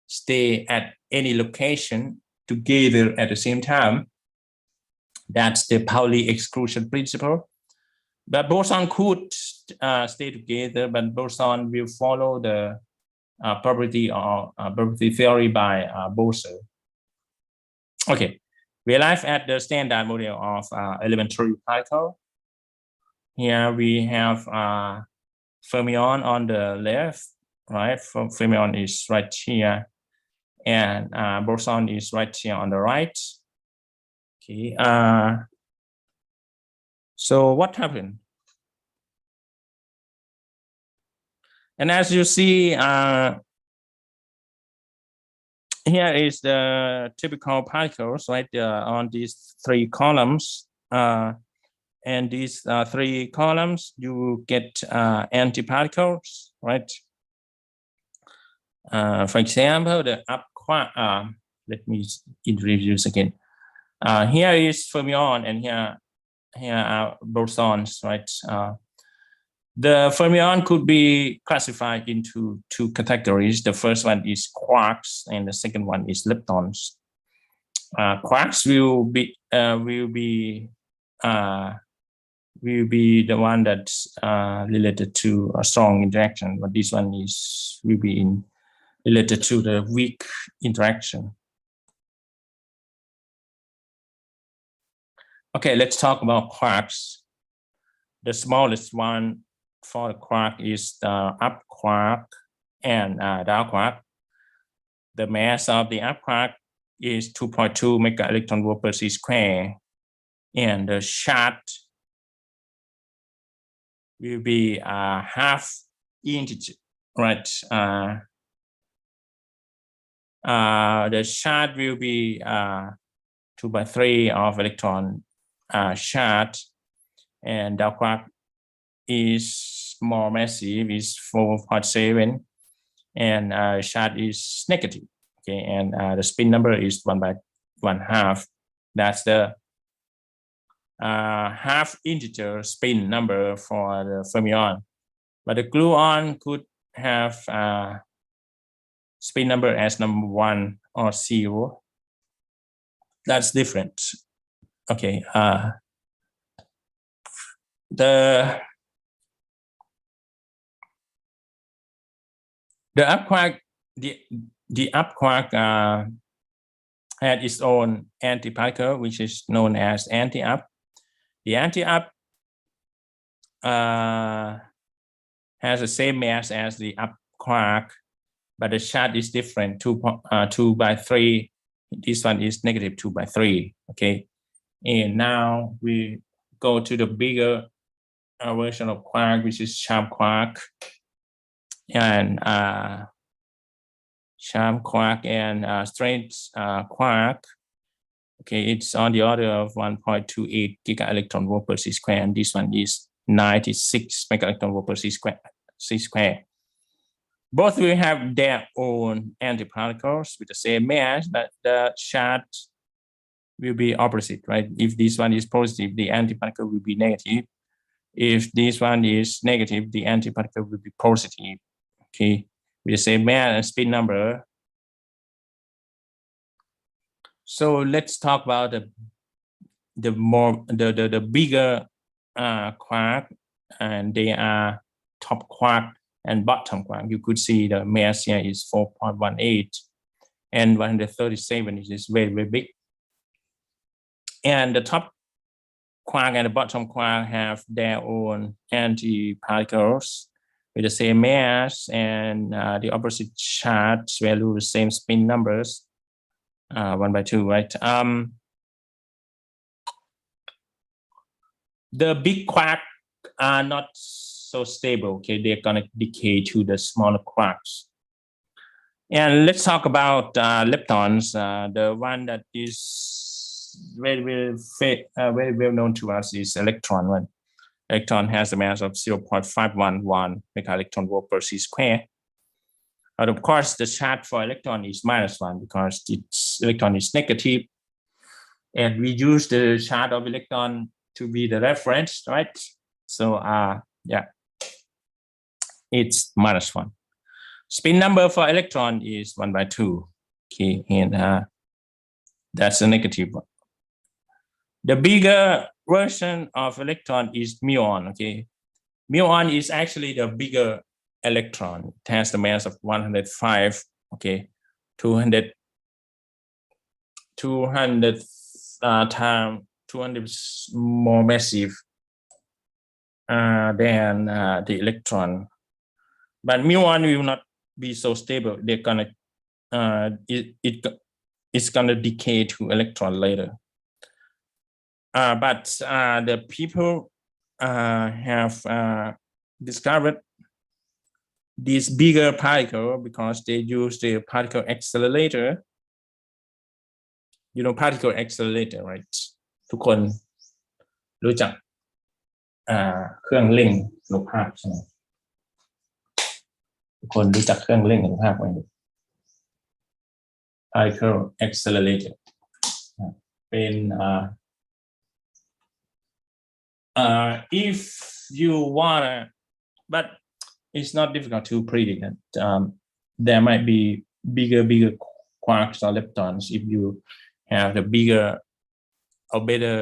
stay at any location together at the same time. That's the Pauli exclusion principle. But boson could stay together, but boson will follow the property or property theory by Boson. Okay, we arrive at the standard model of elementary particle. Here we have fermion on the left, right? Fermion is right here, and boson is right here on the right. Okay. So what happened? And as you see, here is the typical particles, right? On these 3 columns. And these 3 columns, you get antiparticles, right? For example, the up quark, let me introduce again. Here is fermion, and here are bosons, right? The fermion could be classified into 2 categories. The first one is quarks, and the second one is leptons. Quarks will be the one that's related to a strong interaction, but this one will be related to the weak interaction. Okay, let's talk about quarks. The smallest one for the quark is the up quark and down quark. The mass of the up quark is 2.2 mega electron volt per c square, and the charge will be half integer, right? The charge will be 2/3 of electron charge, and down quark is more massive, is 4.7, and charge is negative. Okay, and the spin number is 1/1/2. That's the half integer spin number for the fermion. But the gluon could have spin number as number 1 or 0. That's different. Okay. The up quark, the up quark had its own antiparticle, which is known as anti-up. The anti-up has the same mass as the up quark, but the charge is different. 2/3. This one is negative 2/3. Okay, and now we go to the bigger version of quark, which is sharp quark, and sharp quark and straight quark. Okay, it's on the order of 1.28 giga electron volt per c square, and this one is 96 mega electron volt per c square. Both will have their own antiparticles with the same mass, but the charge will be opposite, right? If this one is positive, the antiparticle will be negative. If this one is negative, the antiparticle will be positive. Okay, with the same mass and spin number. So let's talk about the bigger quark, and they are top quark and bottom quark. You could see the mass here is 4.18 and 137 is very, very big. And the top quark and the bottom quark have their own antiparticles with the same mass and the opposite charge value, the same spin numbers, 1/2, right? The big quark are not so stable. Okay, they're gonna decay to the smaller quarks. And let's talk about leptons. The one that is very well known to us is electron. One electron has a mass of 0.511 megaelectron volt per c square. But of course, the charge for electron is -1 because its electron is negative, and we use the charge of electron to be the reference, right? So yeah, it's -1. Spin number for electron is 1/2. Okay, and that's a negative one. The bigger version of electron is muon. Okay, muon is actually the bigger electron. It has the mass of 105. Okay, 200 times 200 more massive than the electron. But muon will not be so stable. They're gonna it's gonna decay to electron later. But the people have discovered this bigger particle because they use the particle accelerator. You know particle accelerator, right? ทุกคนรู้จักเครื่องเร่งอนุภาคใช่ไหมทุกคนรู้จักเครื่องเร่งอนุภาคไหม Particle accelerator เป็นif you wanna, but it's not difficult to predict that there might be bigger quarks or leptons if you have the bigger or better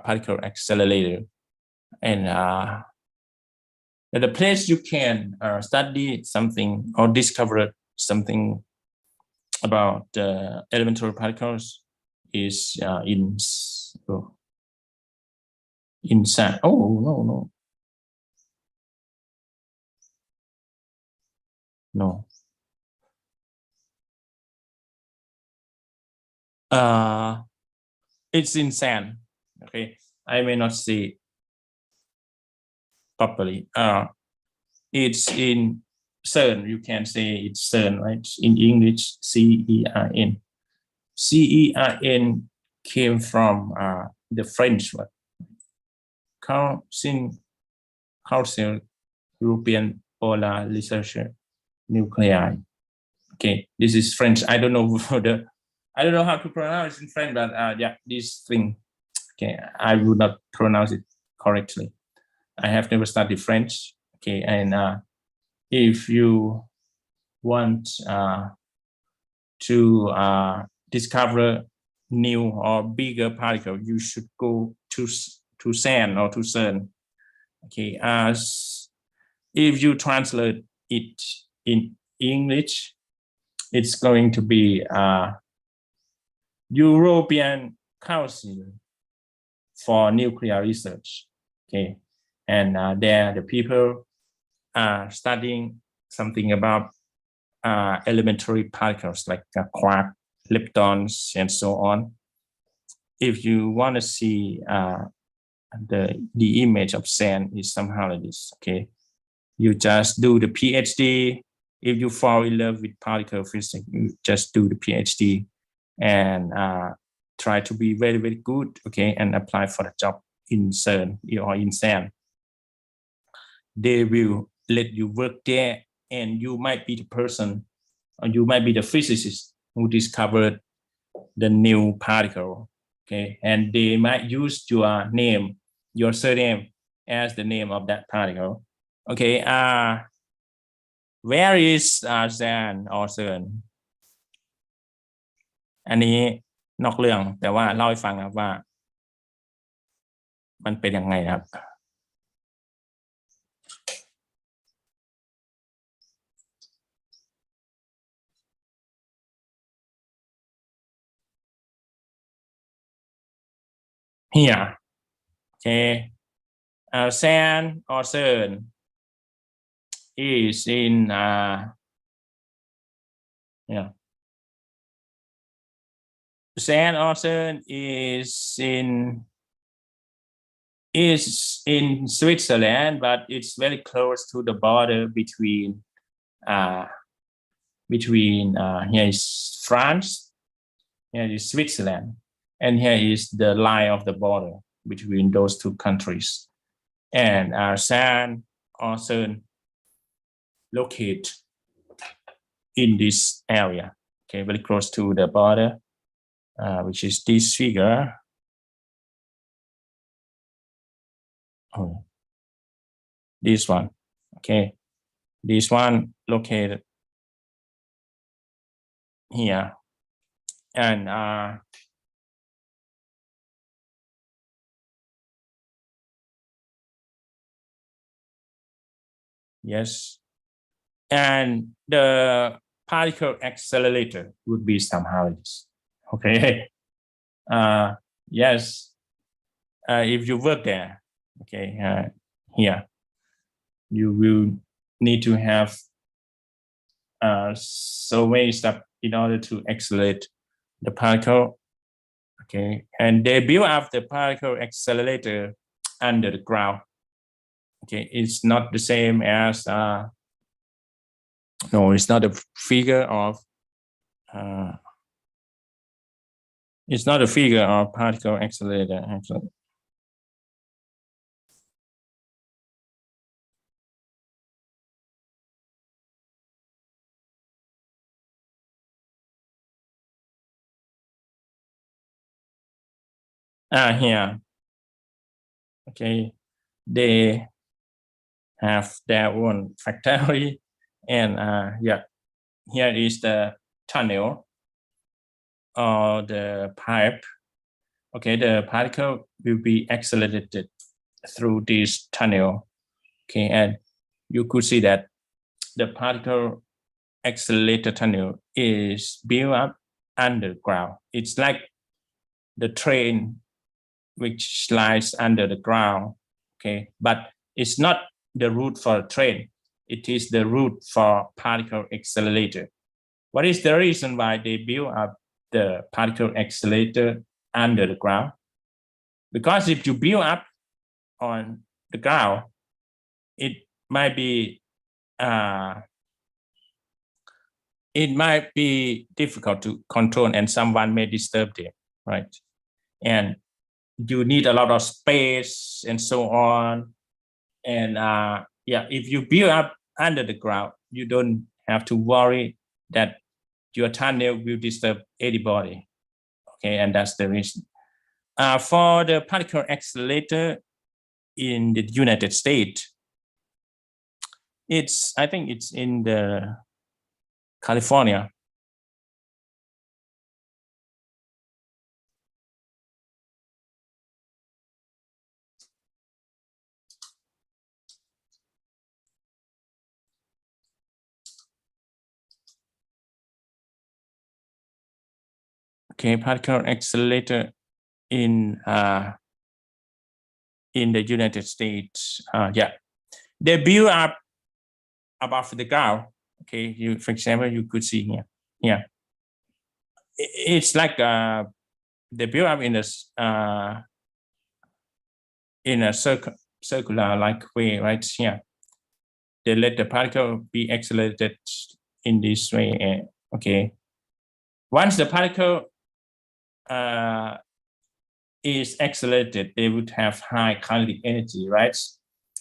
particle accelerator. And the place you can study something or discover something about elementary particles is in SAN. Oh, no. It's in SAN. Okay, I may not see properly. It's in CERN. You can say it's CERN, right? In English, CERN. CERN came from the French word, Council European Polar Research Nuclei. Okay, this is French. I don't know how to pronounce it in French, but yeah, this thing. Okay, I would not pronounce it correctly. I have never studied French. Okay, and if you want to discover new or bigger particle, you should go to SAN or to CERN. Okay, as if you translate it in English, it's going to be European Council for Nuclear Research. Okay, and there the people are studying something about elementary particles like quark, leptons, and so on. If you want to see the image of SAN is somehow like this. Okay, you just do the PhD. If you fall in love with particle physics, you just do the PhD and try to be very, very good. Okay, and apply for a job in CERN or in SAN. They will let you work there, and you might be the person, or you might be the physicist who discovered the new particle. Okay, and they might use your name, your surname, as the name of that particle. Okay, where is SAN or CERN? อันนี้ นอกเรื่องแต่ว่าเล่าให้ฟังครับว่ามันเป็นยังไงครับ Here okay sand or CERN is in sand or CERN is in Switzerland, but it's very close to the border between here is France, here is Switzerland, and here is the line of the border between those two countries. And sand or CERN located in this area, okay, very close to the border, which is this figure. Oh, this one, okay, this one located here, and yes, and the particle accelerator would be somehow this, okay. Yes, if you work there, okay, here you will need to have so many steps in order to accelerate the particle, okay, and they build up the particle accelerator under the ground, okay. It's not the same as no, it's not a figure of it's not a figure of particle accelerator actually. Here, okay, they have their own factory, and yeah, here is the tunnel or the pipe, okay. The particle will be accelerated through this tunnel, okay, and you could see that the particle accelerator tunnel is built up underground. It's like the train which lies under the ground, okay, but it's not the route for a train. It is the route for particle accelerator. What is the reason why they build up the particle accelerator under the ground? Because if you build up on the ground, it might be difficult to control, and someone may disturb them, right? And you need a lot of space and so on. And yeah, if you build up under the ground, you don't have to worry that your tunnel will disturb anybody, okay, and that's the reason. For the particle accelerator in the United States, I think it's in the California. Okay, particle accelerator in the United States. Yeah, they build up above the ground. Okay, for example, you could see here. Yeah, it's like they build up in a circular like way, right here. They let the particle be accelerated in this way. Okay, once the particle is accelerated, they would have high kinetic energy, right?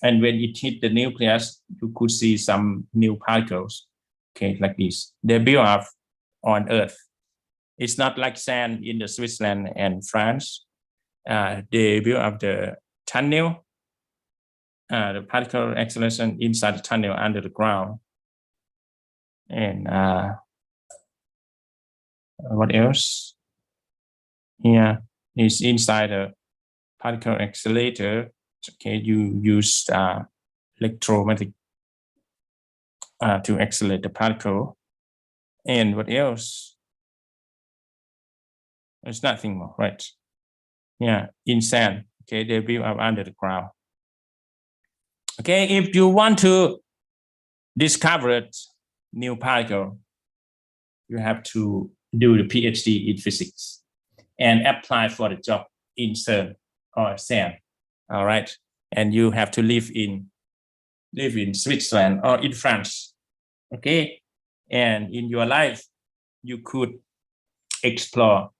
And when it hit the nucleus, you could see some new particles, okay, like this. They build up on Earth. It's not like sand in the Switzerland and France. They build up the tunnel, the particle acceleration inside the tunnel under the ground. And what else? here is inside a particle accelerator. Okay, you use electromagnetic to accelerate the particle. And what else? There's nothing more, right? Yeah, in sand. Okay, they build up under the ground. Okay, if you want to discover new particle, you have to do the PhD in physics and apply for the job in CERN or sand. All right, and you have to live in Switzerland or in France. Okay, and in your life, you could explore,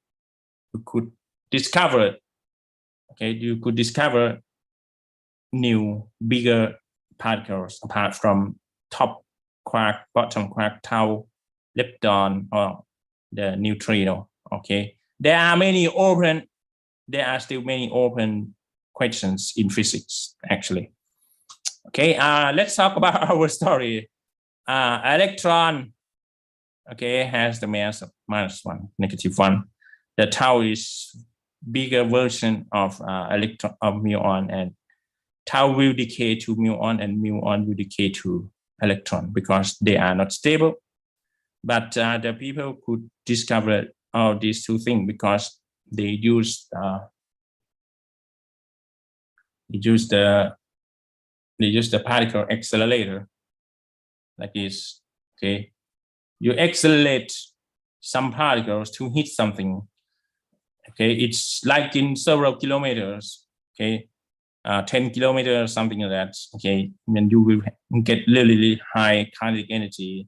you could discover. Okay, you could discover new, bigger particles apart from top quark, bottom quark, tau, lepton, or the neutrino. Okay, there are still many open questions in physics, actually. Okay, let's talk about our story. Electron, okay, has the mass of -1, -1. The tau is bigger version of electron of muon, and tau will decay to muon and muon will decay to electron because they are not stable. But the people could discover all these two things because they use the particle accelerator like this. Okay, you accelerate some particles to hit something. Okay, it's like in several kilometers. Okay, 10 kilometers, something like that. Okay, then you will get really high kinetic energy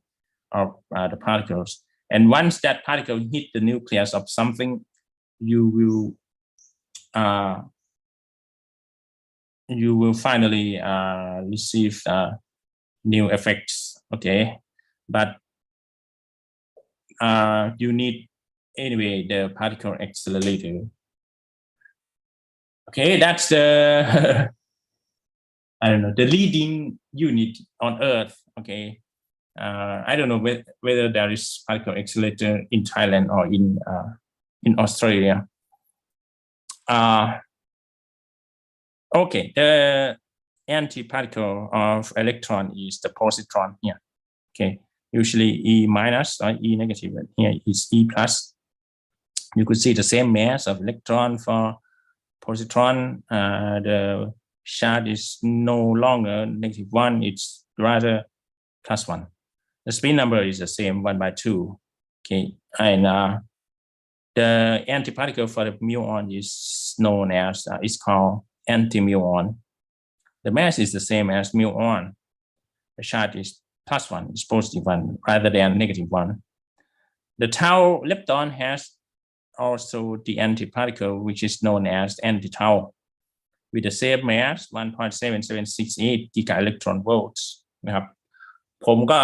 of the particles. And once that particle hit the nucleus of something, you will finally receive new effects. Okay, but you need anyway the particle accelerator. Okay, that's the I don't know, the leading unit on Earth. Okay, I don't know whether there is particle accelerator in Thailand or in Australia. Okay, the antiparticle of electron is the positron here. Okay, usually E minus or E negative, and here is E plus. You could see the same mass of electron for positron. The charge is no longer -1, it's rather +1. The spin number is the same, 1/2. Okay, and the antiparticle for the muon is known as, it's called anti-muon. The mass is the same as muon. The charge is +1, it's +1 rather than -1. The tau lepton has also the antiparticle, which is known as anti-tau, with the same mass 1.7768 giga-electron volts นะครับผมก็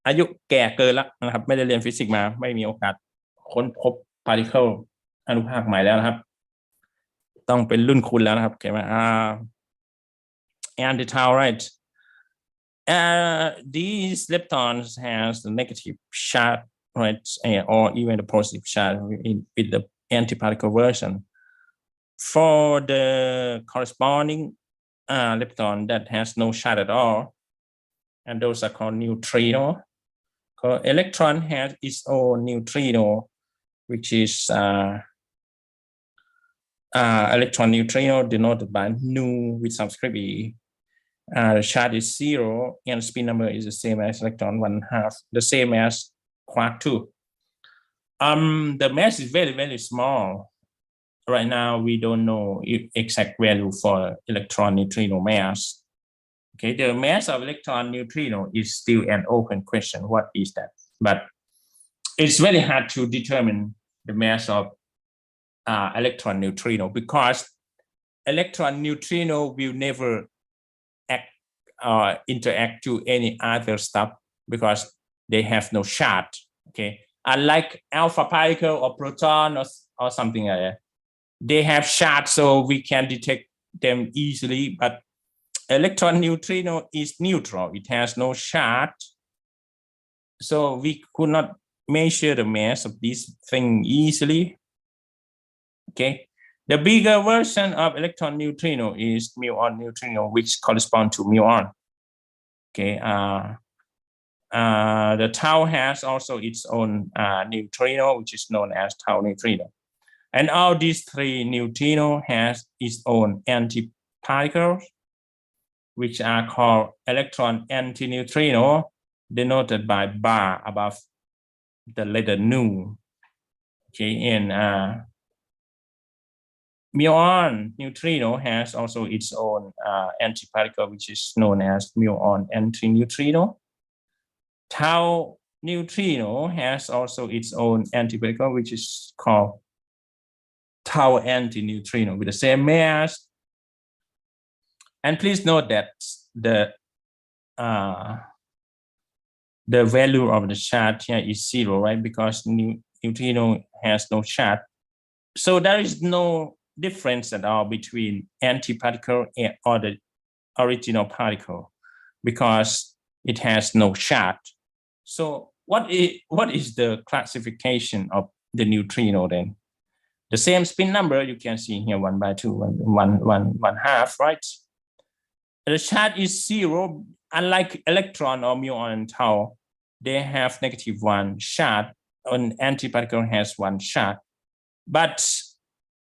อายุแก่เกินแล้วนะครับไม่ได้เรียนฟิสิกส์มาไม่มีโอกาสค้นพบพาร์ติเคิลอนุภาคใหม่แล้วนะครับต้องเป็นรุ่นคุณแล้วนะครับเห็นไหมanti-tau, right? These leptons has the negative charge, right, or even the positive charge with the antiparticle version. For the corresponding lepton that has no charge at all, and those are called neutrino. Electron has its own neutrino, which is electron neutrino denoted by nu with subscript E. The charge is 0 and the spin number is the same as electron 1/2, the same as quark 2. The mass is very small. Right now we don't know exact value for electron neutrino mass. Okay, the mass of electron neutrino is still an open question. What is that? But it's very hard to determine the mass of electron neutrino because electron neutrino will never interact to any other stuff because they have no charge. Okay, unlike alpha particle or proton or something like that, they have charge, so we can detect them easily. But electron neutrino is neutral; it has no charge, so we could not measure the mass of this thing easily. Okay, the bigger version of electron neutrino is muon neutrino, which correspond to muon. Okay, the tau has also its own neutrino, which is known as tau neutrino. And all these three neutrino has its own antiparticles, which are called electron antineutrino, denoted by bar above the letter nu. Okay, and muon neutrino has also its own antiparticle, which is known as muon antineutrino. Tau neutrino has also its own antiparticle, which is called tau antineutrino with the same mass. And please note that the value of the charge here is 0, right? Because neutrino has no charge. So there is no difference at all between antiparticle or the original particle because it has no charge. So what is the classification of the neutrino then? The same spin number you can see here 1/2, 1/2, right? The charge is 0. Unlike electron or muon and tau, they have -1 charge. An antiparticle has 1 charge, but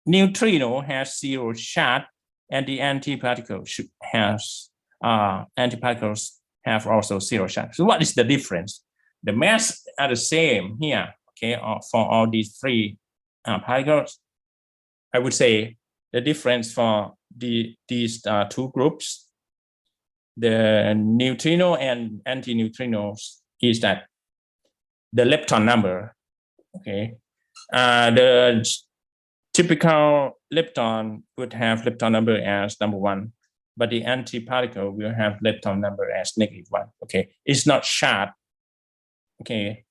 neutrino has 0 charge, and the antiparticles have also 0 charge. So what is the difference? The mass are the same here, okay, for all these three particles. I would say the difference for these two groups, the neutrino and antineutrinos, is that the lepton number, okay, the typical lepton would have lepton number as number 1, but the antiparticle will have lepton number as -1. Okay, it's not charged. Okay,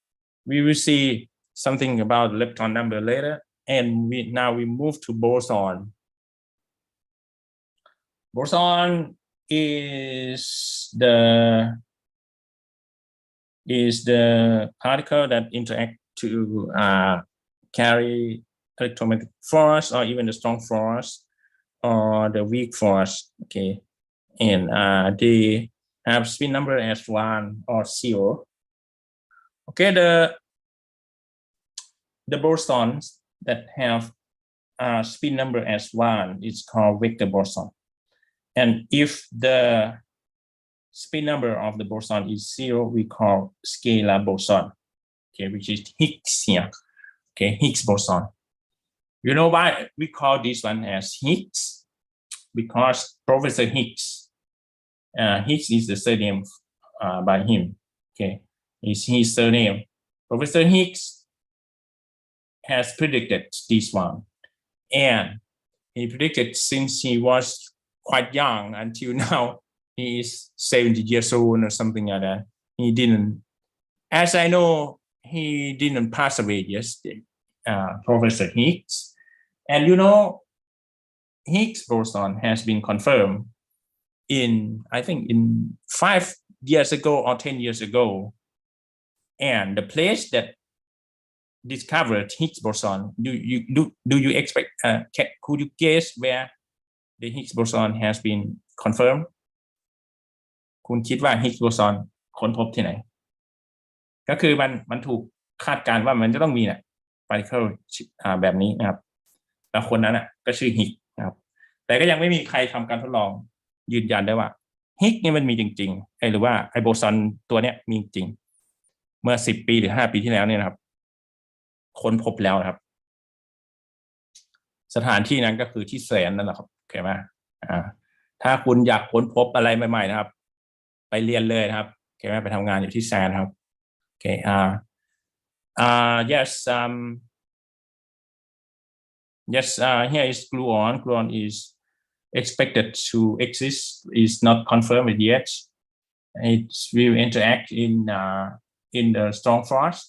we will see something about lepton number later, and now we move to boson. Boson is the particle that interact to carry electromagnetic force, or even the strong force or the weak force. Okay, and they have spin number as 1 or 0. Okay, the bosons that have spin number as 1 is called vector boson. And if the spin number of the boson is 0, we call scalar boson, okay, which is Higgs here. Okay, Higgs boson. You know why we call this one as Higgs? Because Professor Higgs, Higgs is the surname by him. Okay, is his surname. Professor Higgs has predicted this one, and he predicted since he was quite young until now. He is 70 years old or something like that. He didn't, as I know, he didn't pass away yesterday, Professor Higgs. And you know, Higgs boson has been confirmed I think in 5 years ago or 10 years ago. And the place that discovered Higgs boson, do you expect, could you guess where the Higgs boson has been confirmed? คุณคิดว่า Higgs boson ค้นพบที่ไหนก็คือมันถูกคาดการณ์ว่ามันจะต้องมีเนี่ย particle แบบนี้นะครับแล้วคนนั้นก็ชื่อ Higgs นะครับแต่ก็ยังไม่มีใครทำการทดลองยืนยันได้ว่า Higgs เนี่ยมันมีจริงๆหรือว่าไอ้โบซอนตัวเนี้ยมีจริงเมื่อ10 ปีหรือ5 ปีที่แล้วเนี่ยนะครับค้นพบแล้วนะครับสถานที่นั้นก็คือที่แซนนั่นแหละครับโอเคไหมถ้าคุณอยากค้นพบอะไรใหม่ๆนะครับไปเรียนเลยนะครับโอเคไหมไปทำงานอยู่ที่แซนครับโอเคyes here is gluon. Gluon is expected to exist, is not confirmed yet. It will interact in the strong force.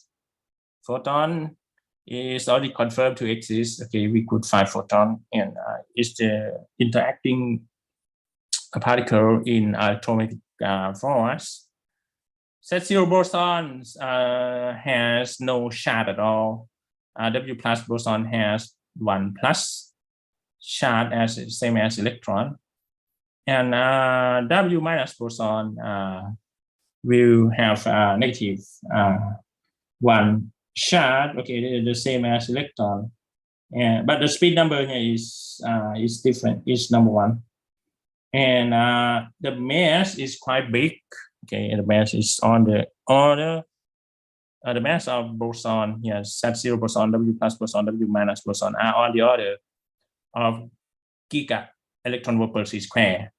Photon is already confirmed to exist. Okay, we could find photon, and is the interacting particle in electromagnetic force. Z0 boson has no charge at all. W plus boson has 1 plus charge as same as electron, and W minus boson will have negative 1 charge. Okay, the same as electron, but the spin number here is different. Is number 1, and the mass is quite big. Okay, the mass is on the order. The mass of boson, yes, Z0 boson, W plus boson, W minus boson are on the order of giga electron volt per square.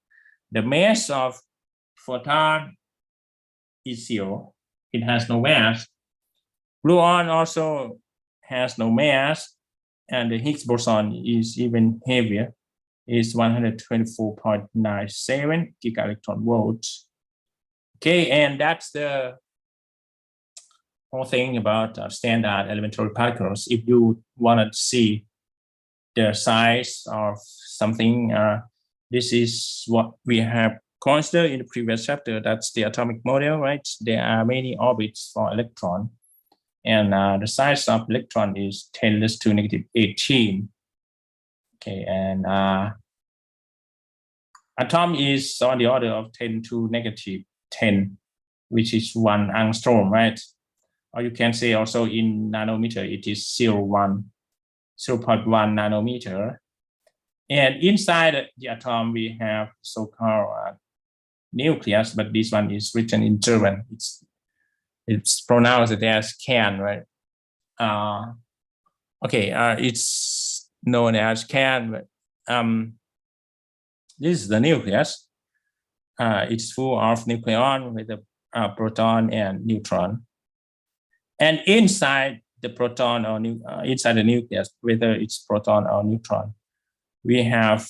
The mass of photon is 0. It has no mass. Gluon also has no mass, and the Higgs boson is even heavier. Is 124.97 giga electron volts. Okay, and that's the whole thing about standard elementary particles. If you want to see the size of something, this is what we have considered in the previous chapter. That's the atomic model, right? There are many orbits for electron, and the size of electron is 10 raised to negative 18. Okay, and atom is on the order of 10 to negative 10, which is 1 angstrom, right? Or you can say also in nanometer, it is 0.1 nanometer. And inside the atom, we have so-called nucleus, but this one is written in German. It's pronounced as Kern, right? It's known as Kern, but this is the nucleus. It's full of nucleon with a proton and neutron. And inside the proton or inside the nucleus, whether it's proton or neutron, we have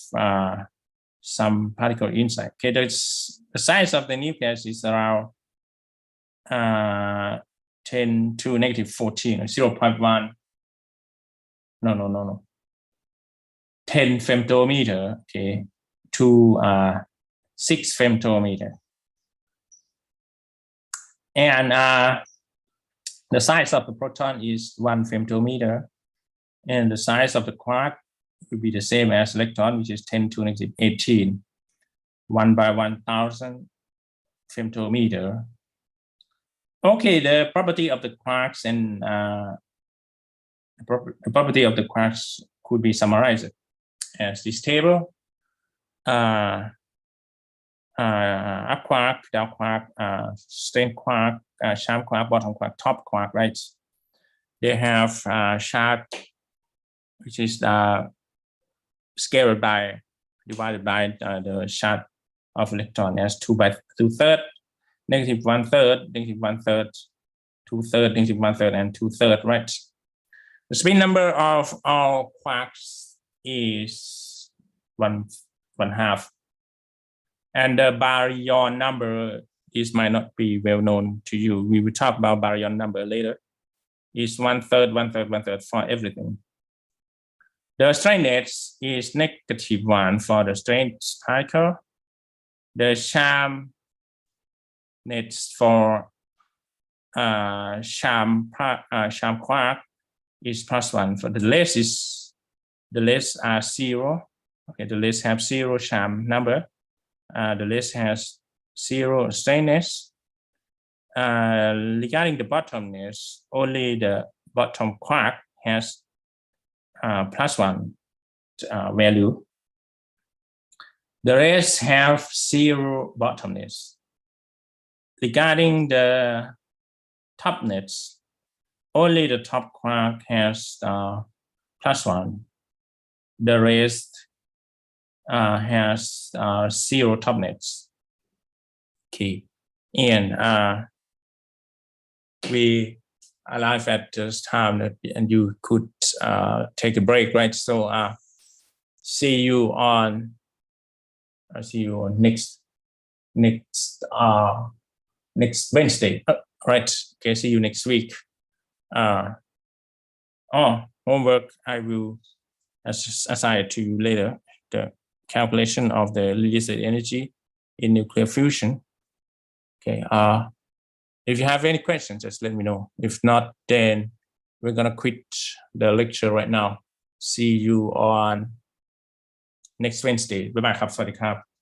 some particle inside. Okay, the size of the nucleus is around 10 to negative 14, 0.1. No. 10 femtometer, okay, to 6 femtometer. And the size of the proton is 1 femtometer, and the size of the quark will be the same as electron, which is 10 to negative 18, 1 by 1,000 femtometer. Okay, the property of the quarks and the property of the quarks could be summarized as this table. Up quark, down quark, strain quark, sham quark, bottom quark, top quark, right? They have charge, which is divided by the charge of electron as 2 by 2/3, negative 1/3, negative 1/3, 2/3, negative 1/3, and 2/3, right? The spin number of all quarks is 1/2. And the baryon number might not be well known to you. We will talk about baryon number later. It's 1/3, 1/3, 1/3 for everything. The strainness is -1 for the strained particle. The charm nets for charm quark is +1. For the less are 0. Okay, the less have 0 charm number. The less has 0 strainness. Regarding the bottomness, only the bottom quark has +1 value. The rest have 0 bottomness. Regarding the topness, only the top quark has +1. The rest has 0 topness. Okay, and we arrive at this time and you could take a break, right? So see you on next Wednesday, right? Okay, see you next week. Homework I will assign to you later. The calculation of the released energy in nuclear fusion. Okay. If you have any questions, just let me know. If not, then we're gonna quit the lecture right now. see you on next Wednesday บ๊ายบายครับสวัสดีครับ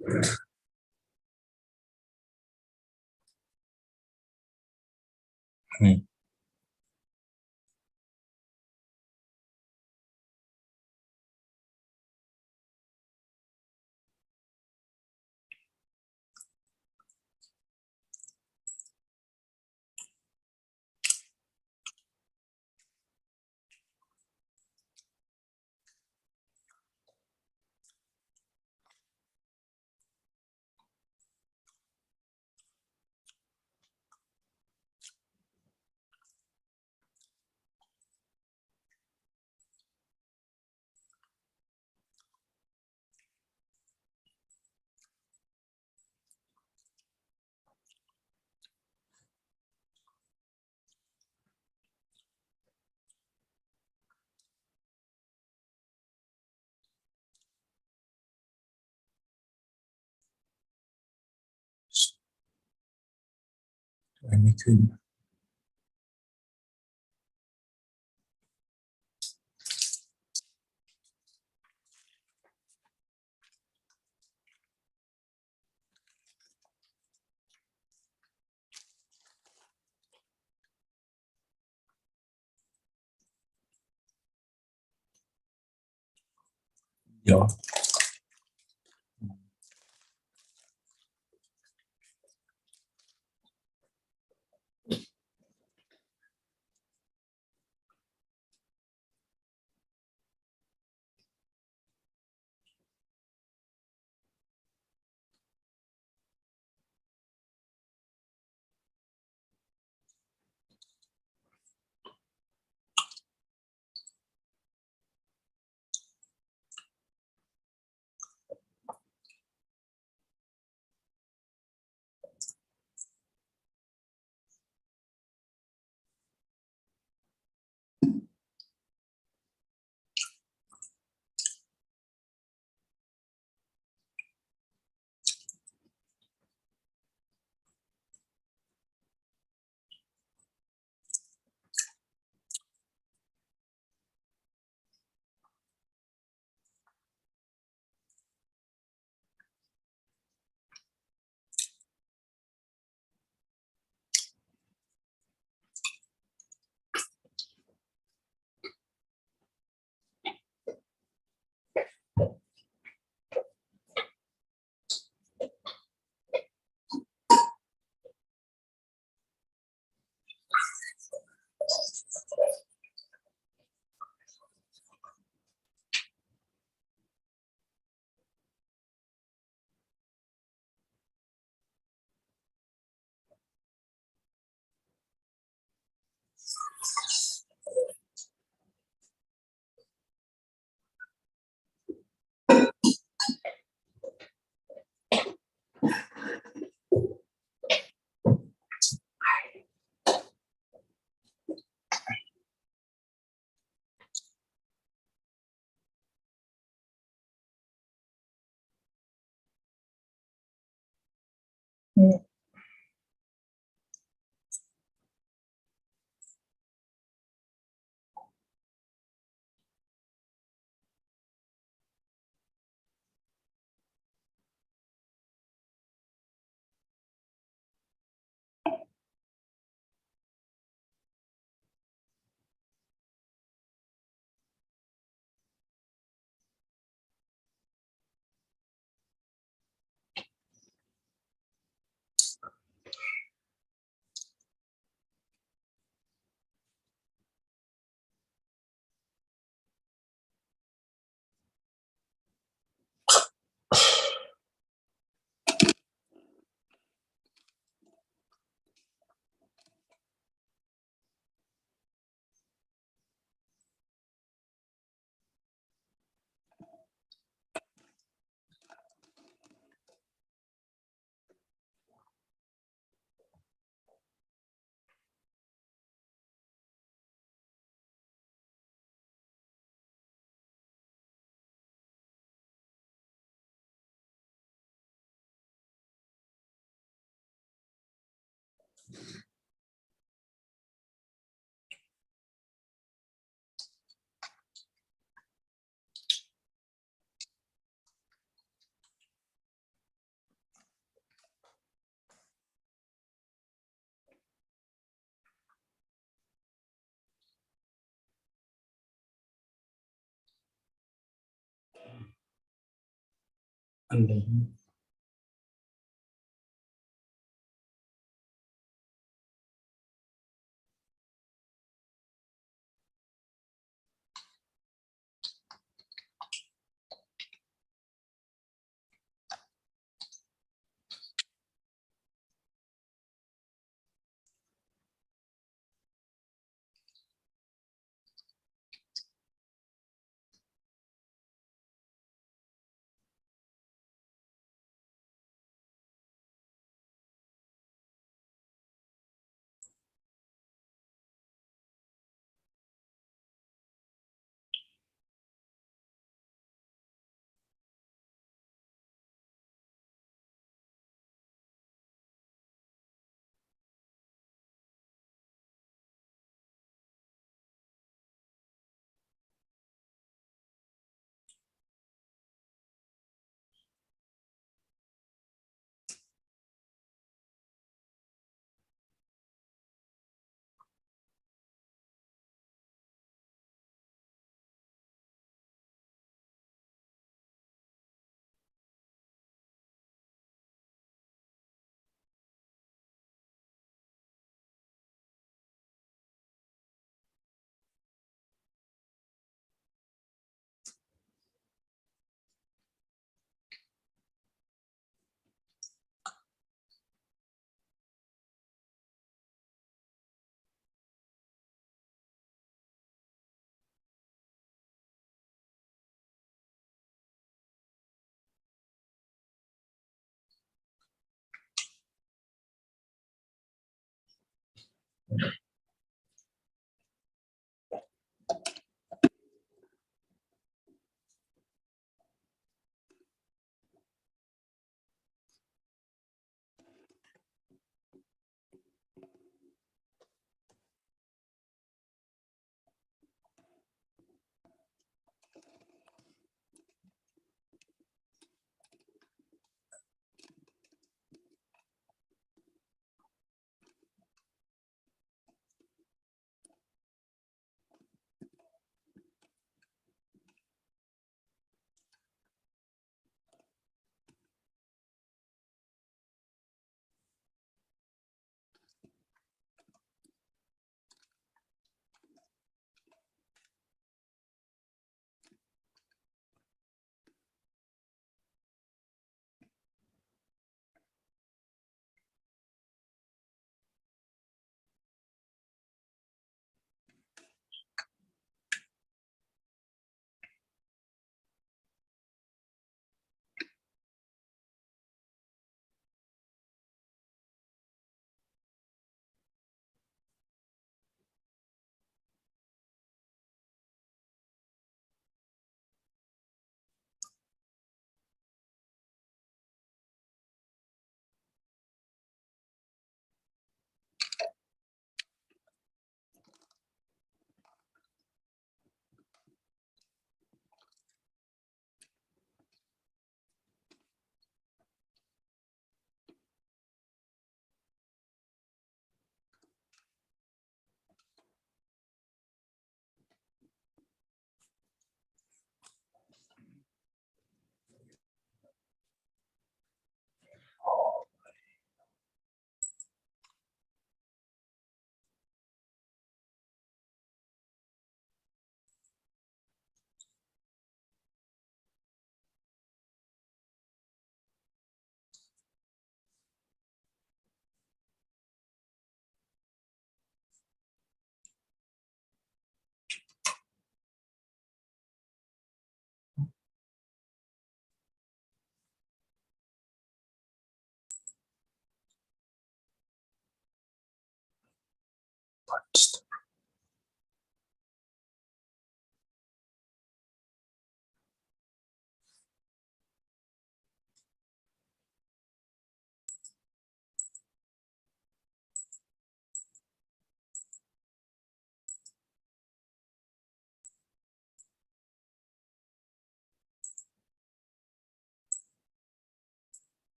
Ừ.ไม่ขึ้นเดี๋ยว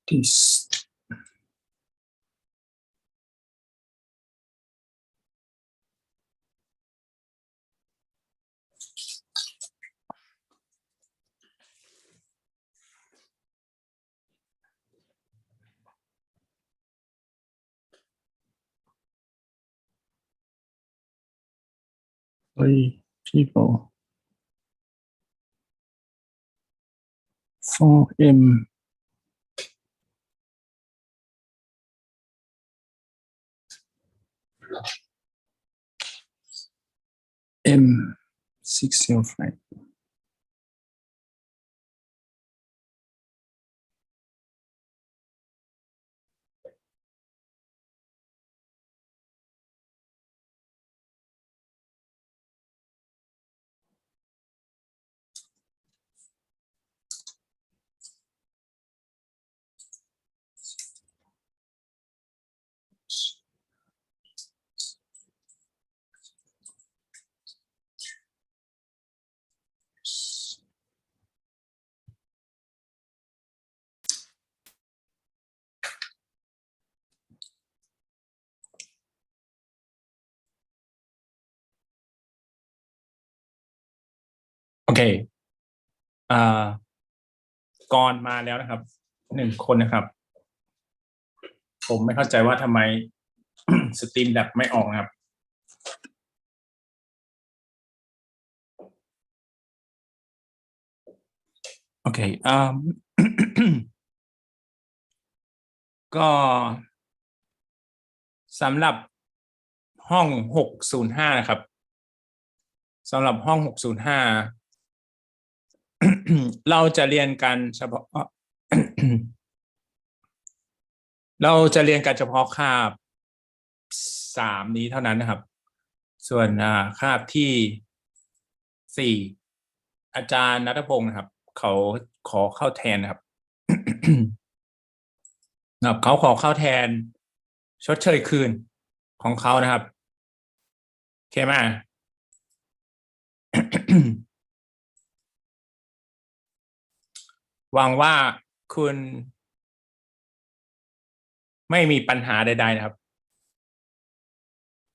this three people for M605.โอเคก่อนมาแล้วนะครับ1 คนนะครับผมไม่เข้าใจว่าทำไม สตรีมแลบไม่ออกนะครับโอเคก็สำหรับห้อง605นะครับสำหรับห้อง605 เราจะเรียนกันเฉพาะ เราจะเรียนกันเฉพาะคาบ3นี้เท่านั้นนะครับส่วนคาบที่4อาจารย์ณัฐพงศ์นะครับเขาขอเข้าแทนนะครับ เขาขอเข้าแทนชดเชยคืนของเขานะครับโอเคไหม หวังว่าคุณไม่มีปัญหาใดๆนะครับ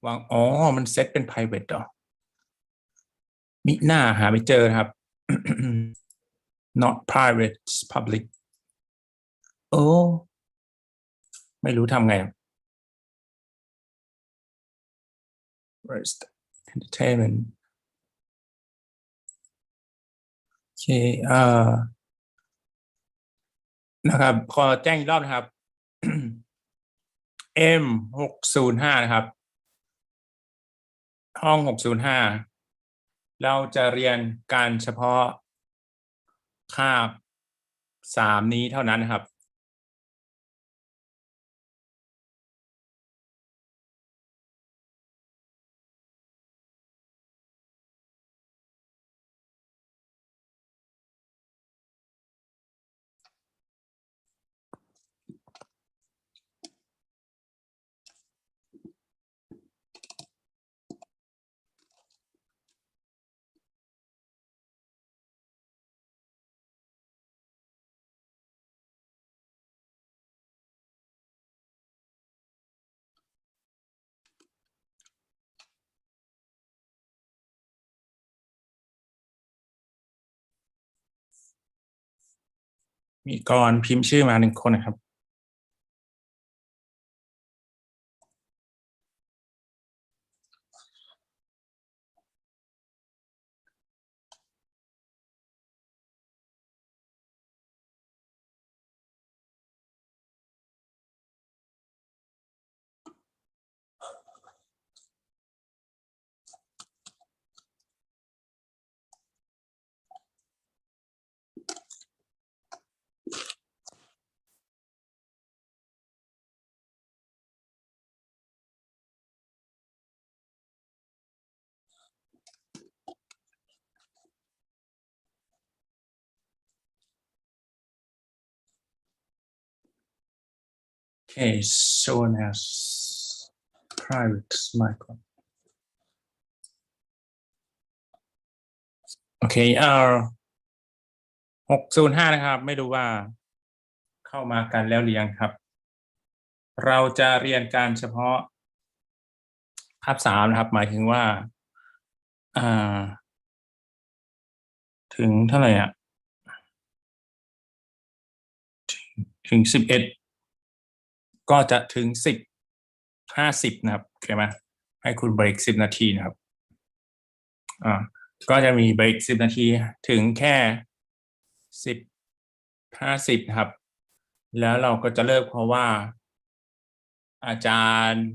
หวังมันเซตเป็น private เหรอมิหน้าหาไม่เจอครับ not private public ไม่รู้ทำไง rest entertainment โอเคนะครับขอแจ้งอีกรอบนะครับ M605 นะครับห้อง605เราจะเรียนการเฉพาะคาบ3นี้เท่านั้นนะครับมีกรพิมพ์ชื่อมา1 คนนะครับโอเค shown as private micro โอเค605นะครับไม่รู้ว่า เข้ามากันแล้วหรือยังครับเราจะเรียนการเฉพาะภาค3นะครับหมายถึงว่าถึงเท่าไหร่ถึง11ก็จะถึง50นะครับโอเคไหมให้คุณเบรก10นาทีนะครับก็จะมีเบรก10นาทีถึงแค่50นะครับแล้วเราก็จะเลิกเพราะว่าอาจารย์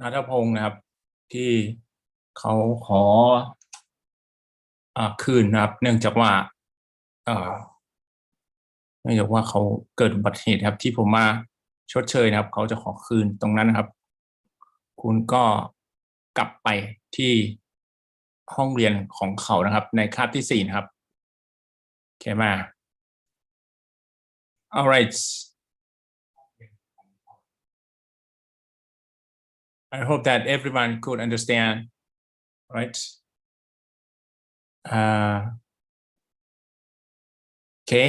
ณัฐพงศ์นะครับที่เขาขอคืนนะครับเนื่องจากว่าเขาเกิดอุบัติเหตุครับที่ผมมาชดเชยนะครับเขาจะขอคืนตรงนั้นนะครับคุณก็กลับไปที่ห้องเรียนของเขานะครับในคาบที่4นะครับโอเคไหม alright I hope that everyone could understand right okay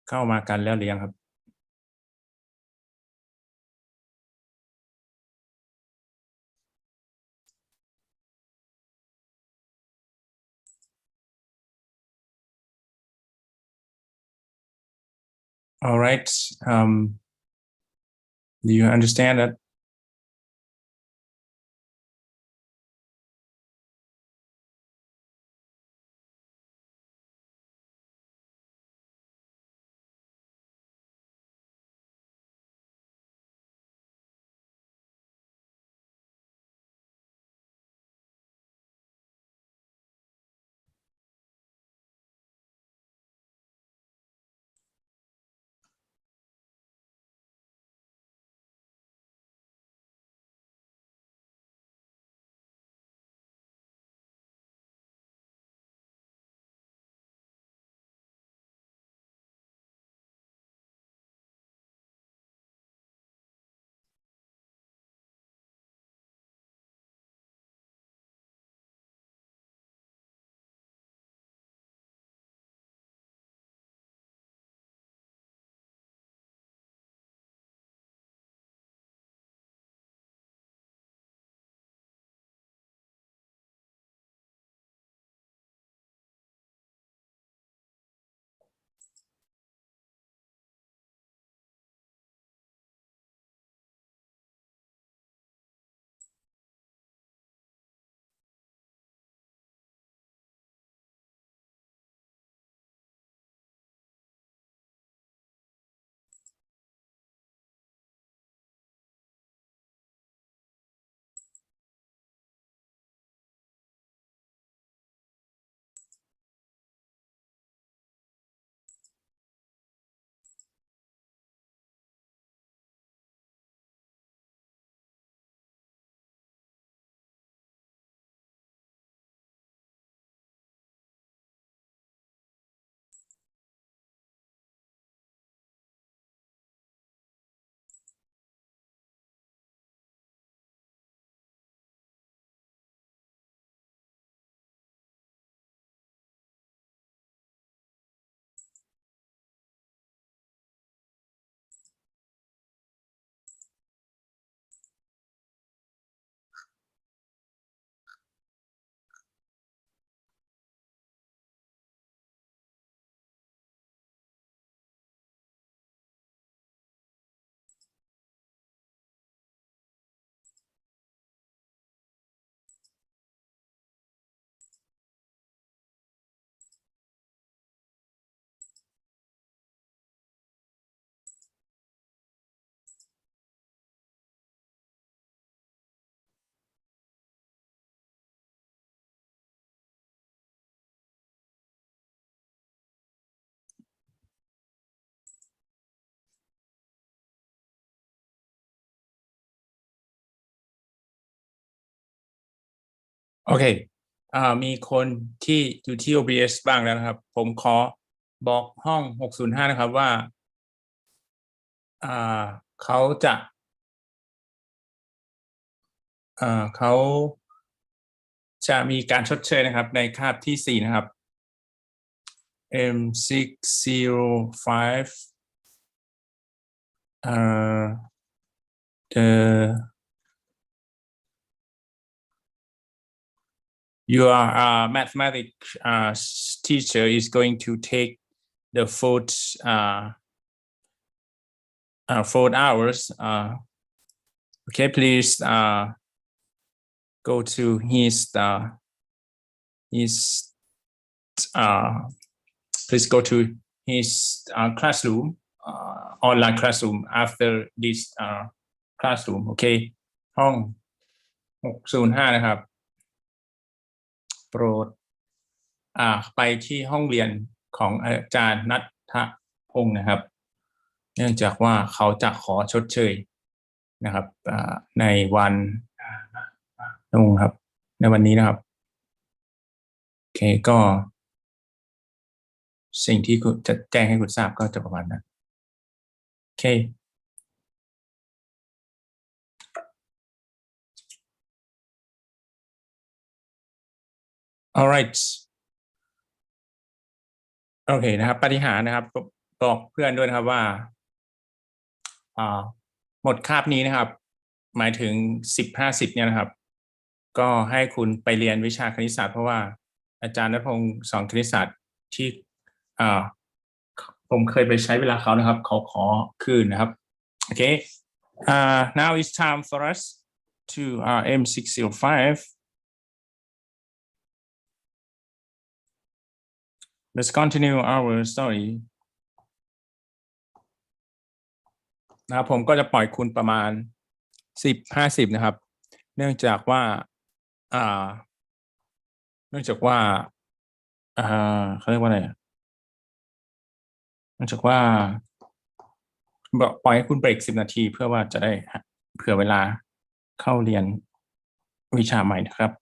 เข้ามากันแล้วหรือยังครับ all right do you understand thatโอเคมีคนที่อยู่ที่ OBS บ้างแล้วนะครับผมขอบอกห้อง605นะครับว่าเขาจะเขา จะมีการชดเชยนะครับในคาบที่ 4นะครับ M605 your mathematics teacher is going to take the 4 hours. Okay, please go to his please go to his classroom, online classroom after this classroom. Okay, ห้อง 605 นะครับ โปรดไปที่ห้องเรียนของอาจารย์ณัฐพงศ์นะครับเนื่องจากว่าเขาจะขอชดเชยนะครับในวันครับในวันนี้นะครับโอเคก็สิ่งที่คุณจะแจ้งให้คุณทราบก็จะประมาณนั้นโอเคalright โอเคนะครับปฏิหารนะครับบอกเพื่อนด้วยนะครับว่าหมดคาบนี้นะครับหมายถึง10-50เนี่ยนะครับก็ให้คุณไปเรียนวิชาคณิตศาสตร์เพราะว่าอาจารย์ณัฐพงศ์สอนคณิตศาสตร์ที่ผมเคยไปใช้เวลาเขานะครับเขาขอคืนนะครับโอเคnow it's time for us to M605. Let's continue our story. นะครับผมก็จะปล่อยคุณประมาณ10-50นะครับเนื่องจากว่าเขาเรียกว่าอะไรเนื่องจากว่าปล่อยให้คุณเบรก10 นาทีเพื่อว่าจะได้เผื่อเวลาเข้าเรียนวิชาใหม่นะครับ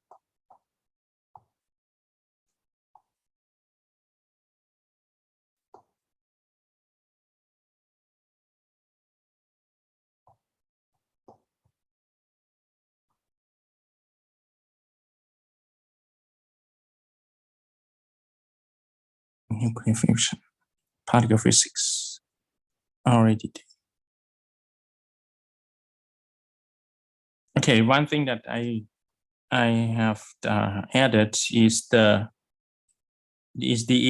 Nuclear fusion, particle physics, already. Okay, one thing that I have added is the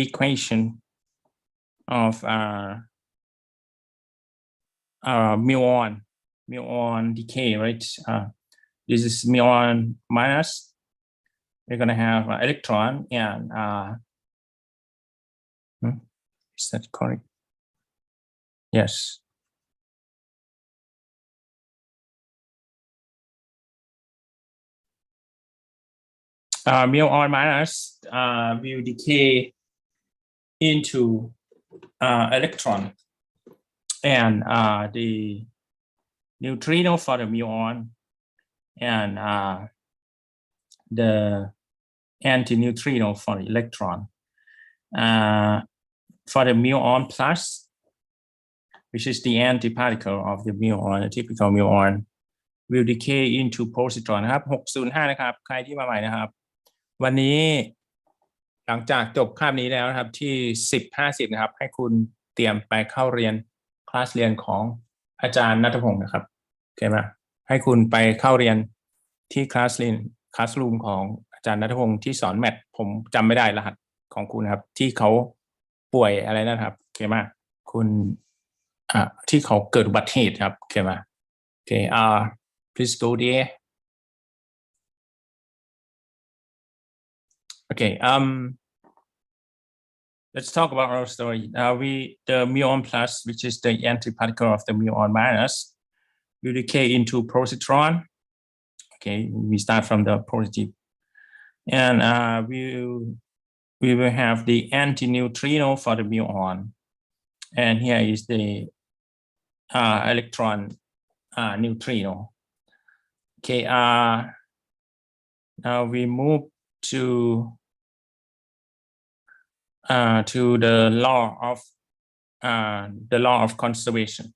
equation of muon decay, right? This is muon minus. We're gonna have electron and is that correct? Yes. Muon minus will decay into electron, and the neutrino for the muon and the antineutrino for the electron. For the muon plus, which is the antiparticle of the muon, the typical muon, will decay into positron นะครับ605นะครับใครที่มาใหม่นะครับวันนี้หลังจากจบคาบนี้แล้วนะครับที่10-50นะครับให้คุณเตรียมไปเข้าเรียนคลาสเรียนของอาจารย์ณัฐพงศ์นะครับโอเคไหมให้คุณไปเข้าเรียนที่คลาสรูมของอาจารย์ณัฐพงศ์ที่สอนแมทผมจำไม่ได้รหัสของคุณครับที่เขาป่วยอะไรนะครับโอเคไหมคุณที่เขาเกิดอุบัติเหตุครับโอเคไหมโอเคplease go there. Okay, let's talk about our story. The muon plus, which is the antiparticle of the muon minus, will decay into positron. Okay, we start from the positive, and we will have the antineutrino for the muon, and here is the electron neutrino. Okay, now we move to the law of conservation.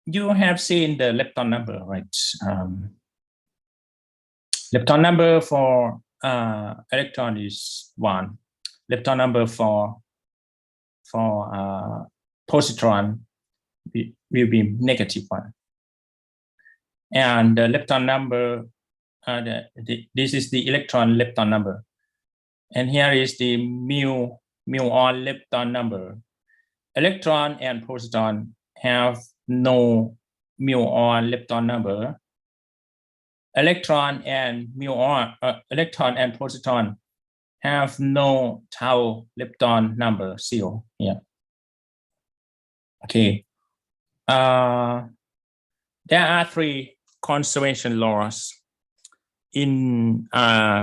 You have seen the lepton number, right? Lepton number for electron is 1. Lepton number for positron will be -1. And the lepton number, this is the electron lepton number. And here is the muon lepton number. Electron and positron have no muon lepton number. Electron and positron have no tau lepton number, 0 here. Okay. There are 3 conservation laws in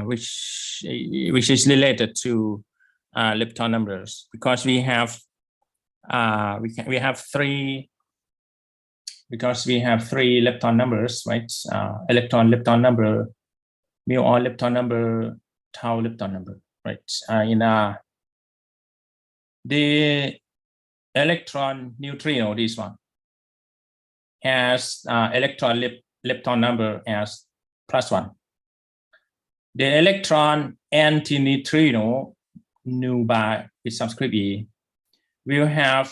which is related to lepton numbers, because we have 3 lepton numbers, right? Electron lepton number, muon lepton number, tau lepton number, right? The electron neutrino, this one, has electron lepton number as +1. The electron antineutrino, nu by with subscript E, will have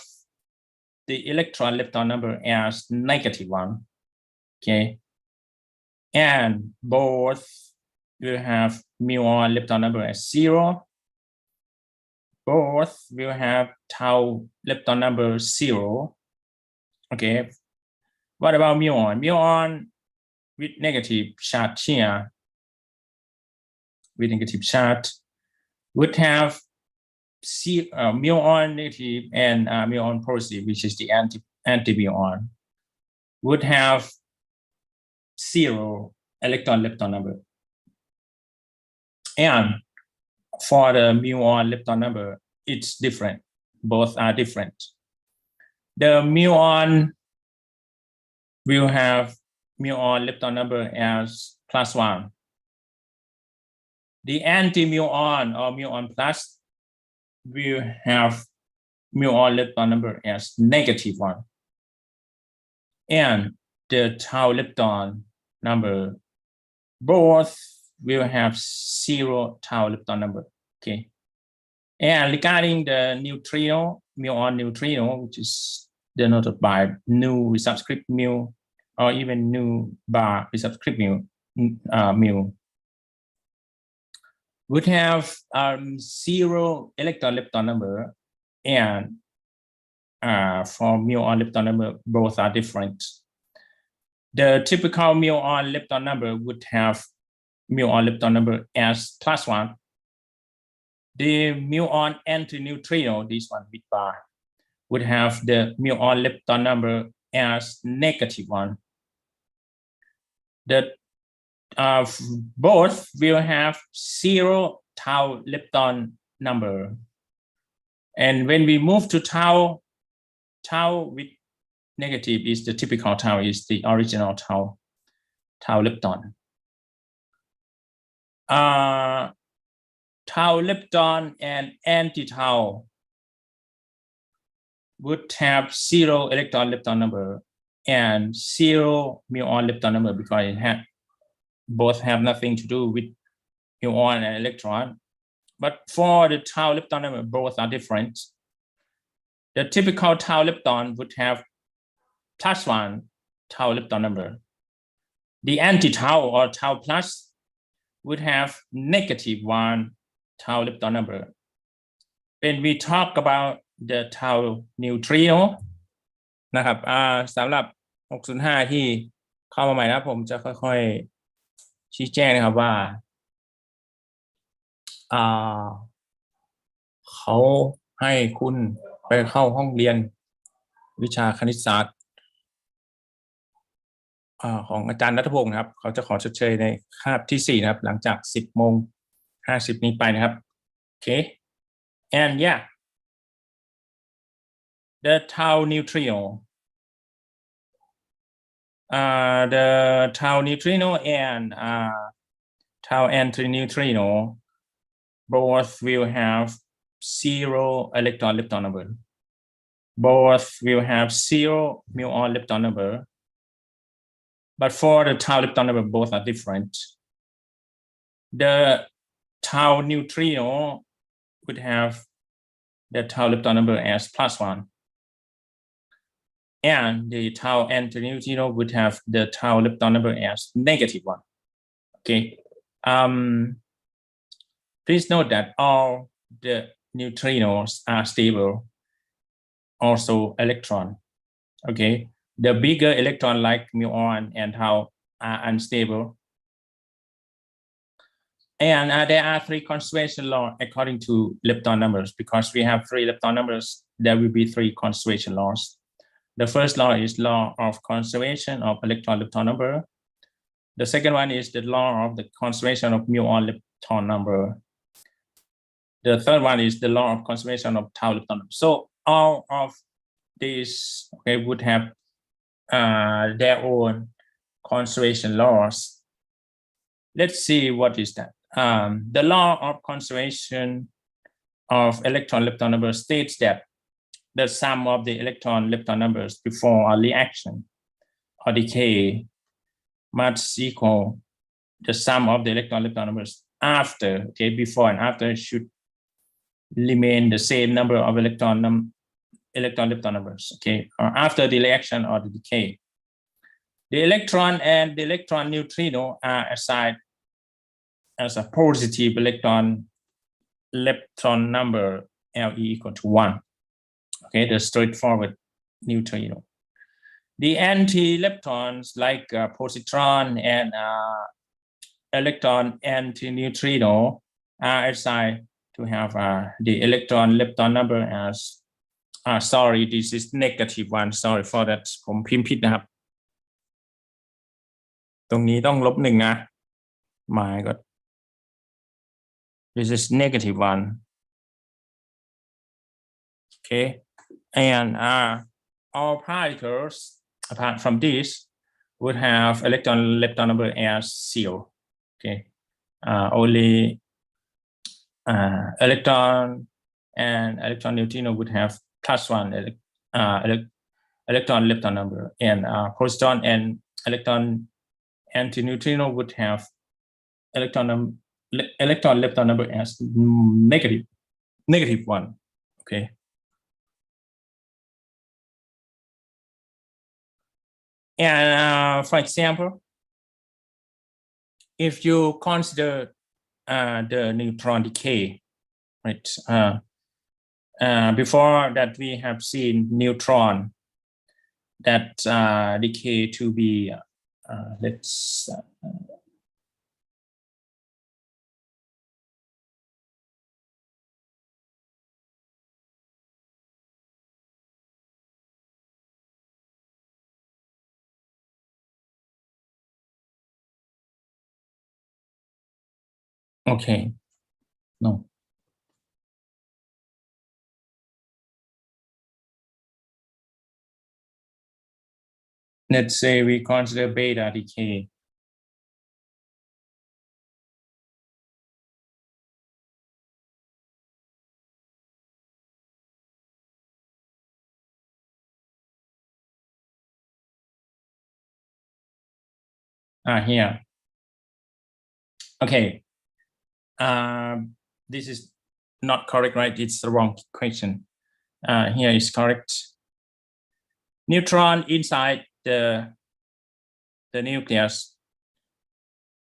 the electron lepton number as -1. Okay, and both will have muon lepton number as 0. Both will have tau lepton number 0. Okay, what about muon? Muon with negative charge here, with negative charge, would have muon negative and muon positive, which is the anti-muon, would have 0 electron lepton number. And for the muon lepton number, it's different. Both are different. The muon will have muon lepton number as +1. The anti-muon or muon plus will have muon lepton number as -1. And the tau lepton number, both will have 0 tau lepton number. Okay. And regarding the neutrino, muon neutrino, which is denoted by nu with subscript mu, or even nu bar with subscript mu, would have 0 electron lepton number, and for muon lepton number, both are different. The typical muon lepton number would have muon lepton number as +1. The muon antineutrino, this one with bar, would have the muon lepton number as -1. The both will have 0 tau lepton number. And when we move to tau with negative is the typical tau, is the original tau lepton. Tau lepton and anti-tau would have 0 electron lepton number and 0 muon lepton number, because both have nothing to do with muon and electron. But for the tau lepton number, both are different. The typical tau lepton would have +1 tau lepton number. The anti-tau or tau plus would have -1 tau lepton number. When we talk about the tau neutrino นะครับสำหรับ605ที่เข้ามาใหม่นะผมจะค่อยๆชี้แจงนะครับว่าเขาให้คุณไปเข้าห้องเรียนวิชาคณิตศาสตร์ของอาจารย์ณัฐพงศ์นะครับเขาจะขอชดเชยในคาบที่4นะครับหลังจาก 10:50 นี้ไปนะครับโอเค and yeah the tau neutrino the tau neutrino and tau antineutrino both will have 0 electron lepton number. Both will have 0 muon lepton number. But for the tau lepton number, both are different. the tau neutrino would have the tau lepton number as +1. And the tau antineutrino would have the tau lepton number as -1. Okay. Please note that all the neutrinos are stable, also electron. Okay. The bigger electron like muon and tau are unstable. And there are 3 conservation laws according to lepton numbers. Because we have 3 lepton numbers, there will be 3 conservation laws. The first law is law of conservation of electron lepton number. The second one is the law of the conservation of muon lepton number. The third one is the law of conservation of tau lepton number. So all of these would have their own conservation laws. Let's see what is that. The law of conservation of electron lepton number states that the sum of the electron lepton numbers before a reaction or decay must equal the sum of the electron lepton numbers after. Okay, before and after should remain the same number of electron lepton numbers. Okay, or after the reaction or the decay. The electron and the electron neutrino are assigned as a positive electron lepton number Le equal to 1. Okay, the straightforward neutrino. The anti-leptons like positron and electron antineutrino are assigned to have the electron lepton number as sorry, this is -1. Sorry for that. ผมพิมพ์ผิดนะครับ ตรงนี้ต้อง-1 นะ My God. This is -1. Okay. And all particles apart from this would have electron lepton number as 0. Okay. Only electron and electron neutrino would have +1 electron lepton number, and positron and electron antineutrino would have electron lepton number as -1. Okay. And for example, if you consider the neutron decay, right? Before that, we have seen neutron that decay to be let's okay, no. Let's say we consider beta decay. Here. Okay. This is not correct, right? It's the wrong question. Here is correct. Neutron inside the nucleus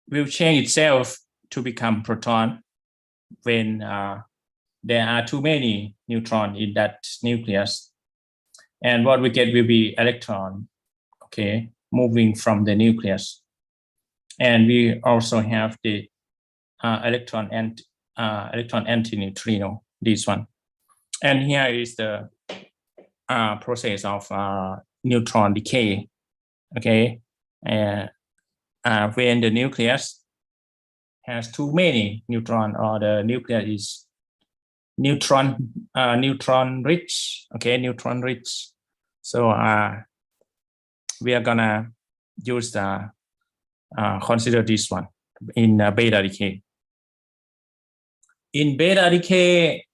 will change itself to become proton when there are too many neutrons in that nucleus. And what we get will be electron, okay, moving from the nucleus. And we also have the electron antineutrino, this one. And here is the process of neutron decay. Okay, when the nucleus has too many neutrons, or the nucleus is neutron rich. Okay, neutron rich. So we are gonna use the consider this one in beta decay. In beta decay,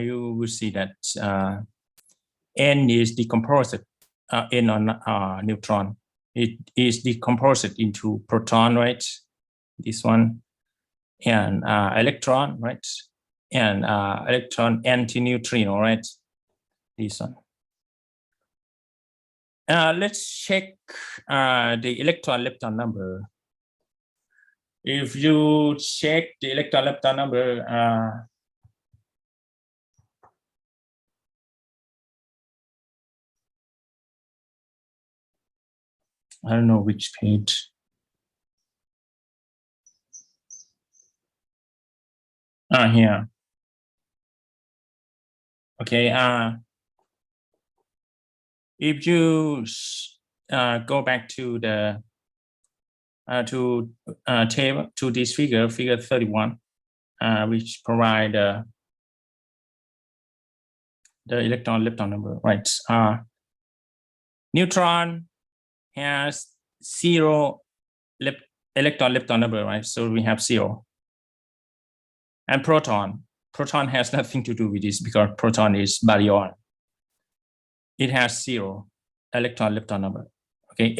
you will see that N is decomposed. N on neutron. It is decomposed into proton, right? This one. and electron, right? And electron antineutrino, right? This one. Let's check the electron-lepton number. If you check the electron-lepton number, I don't know which page. Here. Okay. If you go back to the table, to this figure 31, which provide the electron-lepton number, right? Neutron has 0 electron-lepton number, right? So we have 0. And proton has nothing to do with this because proton is baryon. It has 0 electron-lepton number. Okay,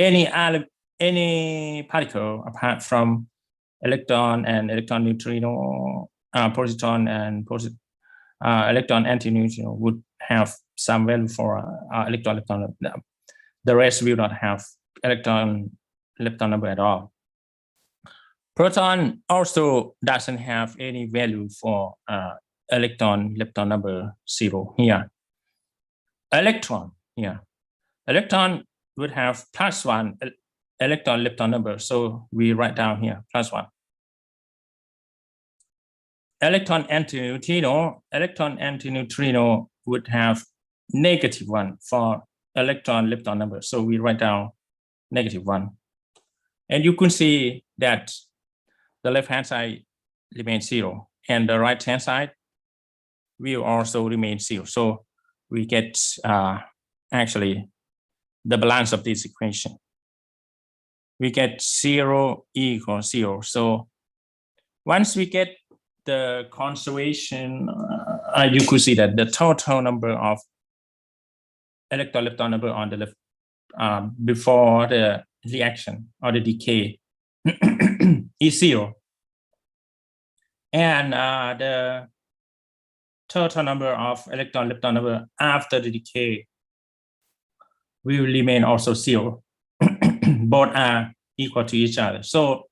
any particle apart from electron and electron neutrino, proton and electron antineutrino would have some value for electron-lepton number. The rest will not have electron-lepton number at all. Proton also doesn't have any value for electron-lepton number 0 here. Electron here. Electron would have +1 electron-lepton number, so we write down here +1. Electron antineutrino would have -1 for electron-lepton number, so we write down -1. And you can see that the left-hand side remains 0, and the right-hand side will also remain 0. So we get actually the balance of this equation. We get 0 equals 0. So once we get the conservation, you could see that the total number of electron-lepton number on the left before the reaction or the decay is 0. And the total number of electron-lepton number after the decay will remain also 0. Both are equal to each other. So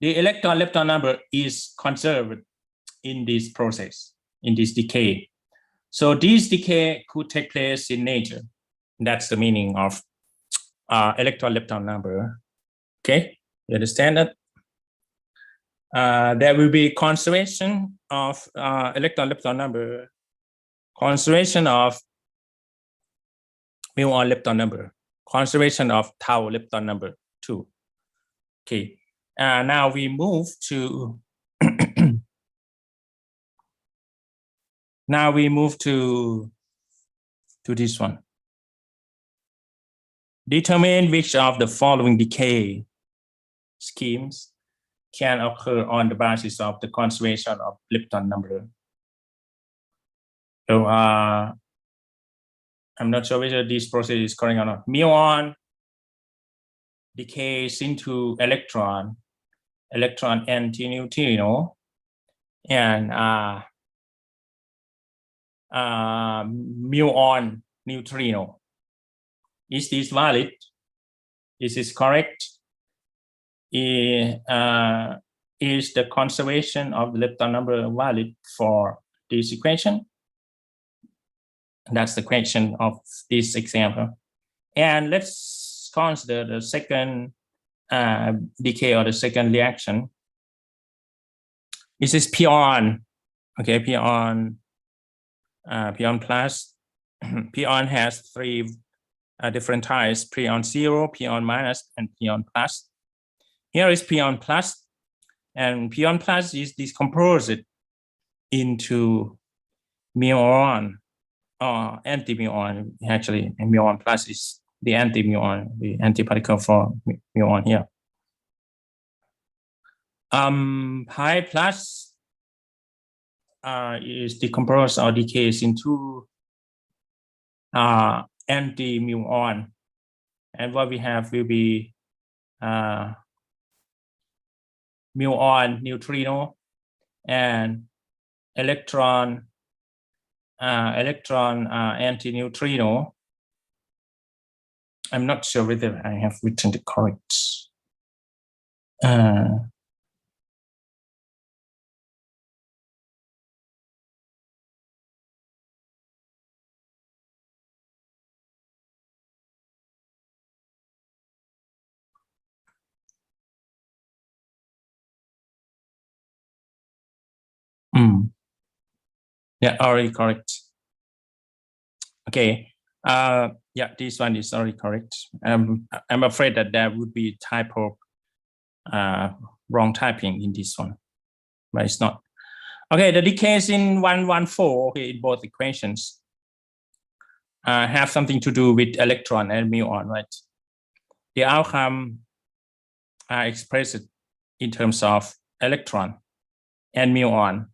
the electron-lepton number is conserved in this process, in this decay. So this decay could take place in nature. That's the meaning of electron-lepton number. Okay, you understand that? There will be conservation of electron-lepton number, conservation of muon lepton number, conservation of tau lepton number too. Okay, now we move to to this one. Determine which of the following decay schemes can occur on the basis of the conservation of lepton number. So I'm not sure whether this process is correct or not. Muon decays into electron antineutrino, and muon neutrino. Is this valid? Is this correct? Is the conservation of the lepton number valid for this equation? That's the question of this example. And let's consider the second decay or the second reaction. This is pion. Okay, pion plus. Pion has 3 different types: pion 0, pion minus, and pion plus. Here is pion plus, and pion plus is decomposed into muon or anti-muon. Actually, and muon plus is the anti-muon, the antiparticle for muon here. Pi plus is decomposed or decays into anti-muon, and what we have will be muon neutrino and electron antineutrino. I'm not sure whether I have written the correct. Yeah, already correct. Okay. Yeah, this one is already correct. I'm afraid that there would be typo, wrong typing in this one, but it's not. Okay, the decays in 114, okay, in both equations have something to do with electron and muon, right? The outcome are expressed in terms of electron and muon.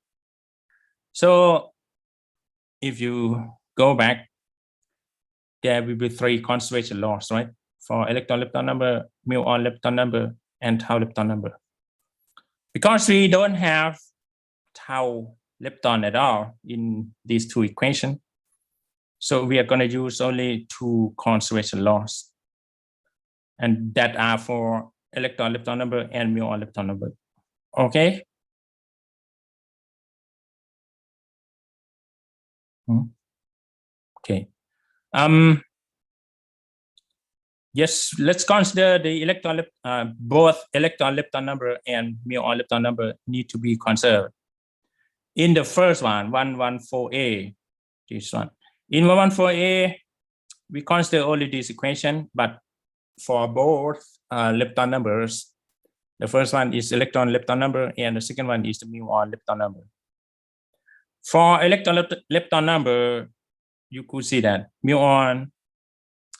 So if you go back, there will be 3 conservation laws, right? For electron-lepton number, muon-lepton number, and tau-lepton number. Because we don't have tau-lepton at all in these 2 equations, so we are going to use only 2 conservation laws, and that are for electron-lepton number and muon-lepton number. Okay. Okay. Yes, let's consider the both electron-lepton number and muon-lepton number need to be conserved. In the first one, 114A, this one. In 114A, we consider only this equation, but for both lepton numbers, the first one is electron-lepton number, and the second one is the muon-lepton number. For electron-lepton number, you could see that muon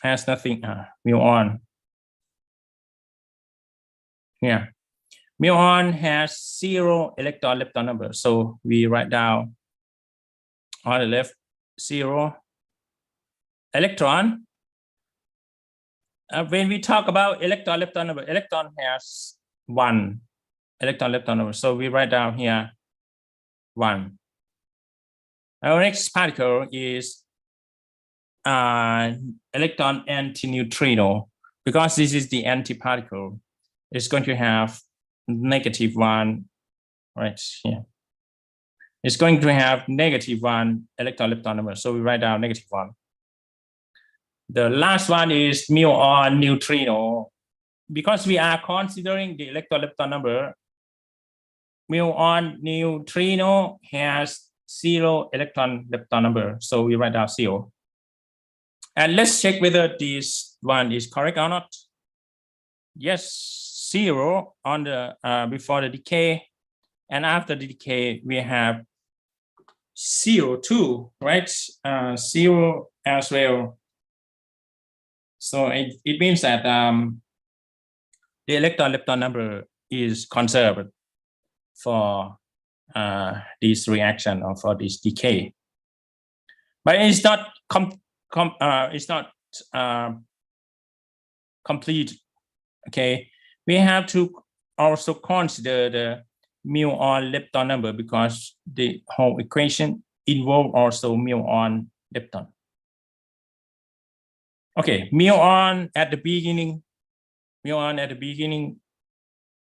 has nothing, muon. Yeah, muon has 0 electron-lepton number. So we write down on the left 0 electron. When we talk about electron-lepton number, electron has 1 electron-lepton number. So we write down here 1. Our next particle is electron antineutrino. Because this is the antiparticle, it's going to have -1 right here. It's going to have -1 electron-lepton number. So we write down -1. The last one is muon neutrino. Because we are considering the electron-lepton number, muon neutrino has 0 electron-lepton number. So we write down 0. And let's check whether this one is correct or not. Yes, 0 on the before the decay, and after the decay we have 0 too, right? 0 as well. So it means that the electron-lepton number is conserved for this reaction or for this decay, but it's not complete. Okay, we have to also consider the muon-lepton number because the whole equation involves also muon-lepton. Okay, muon at the beginning.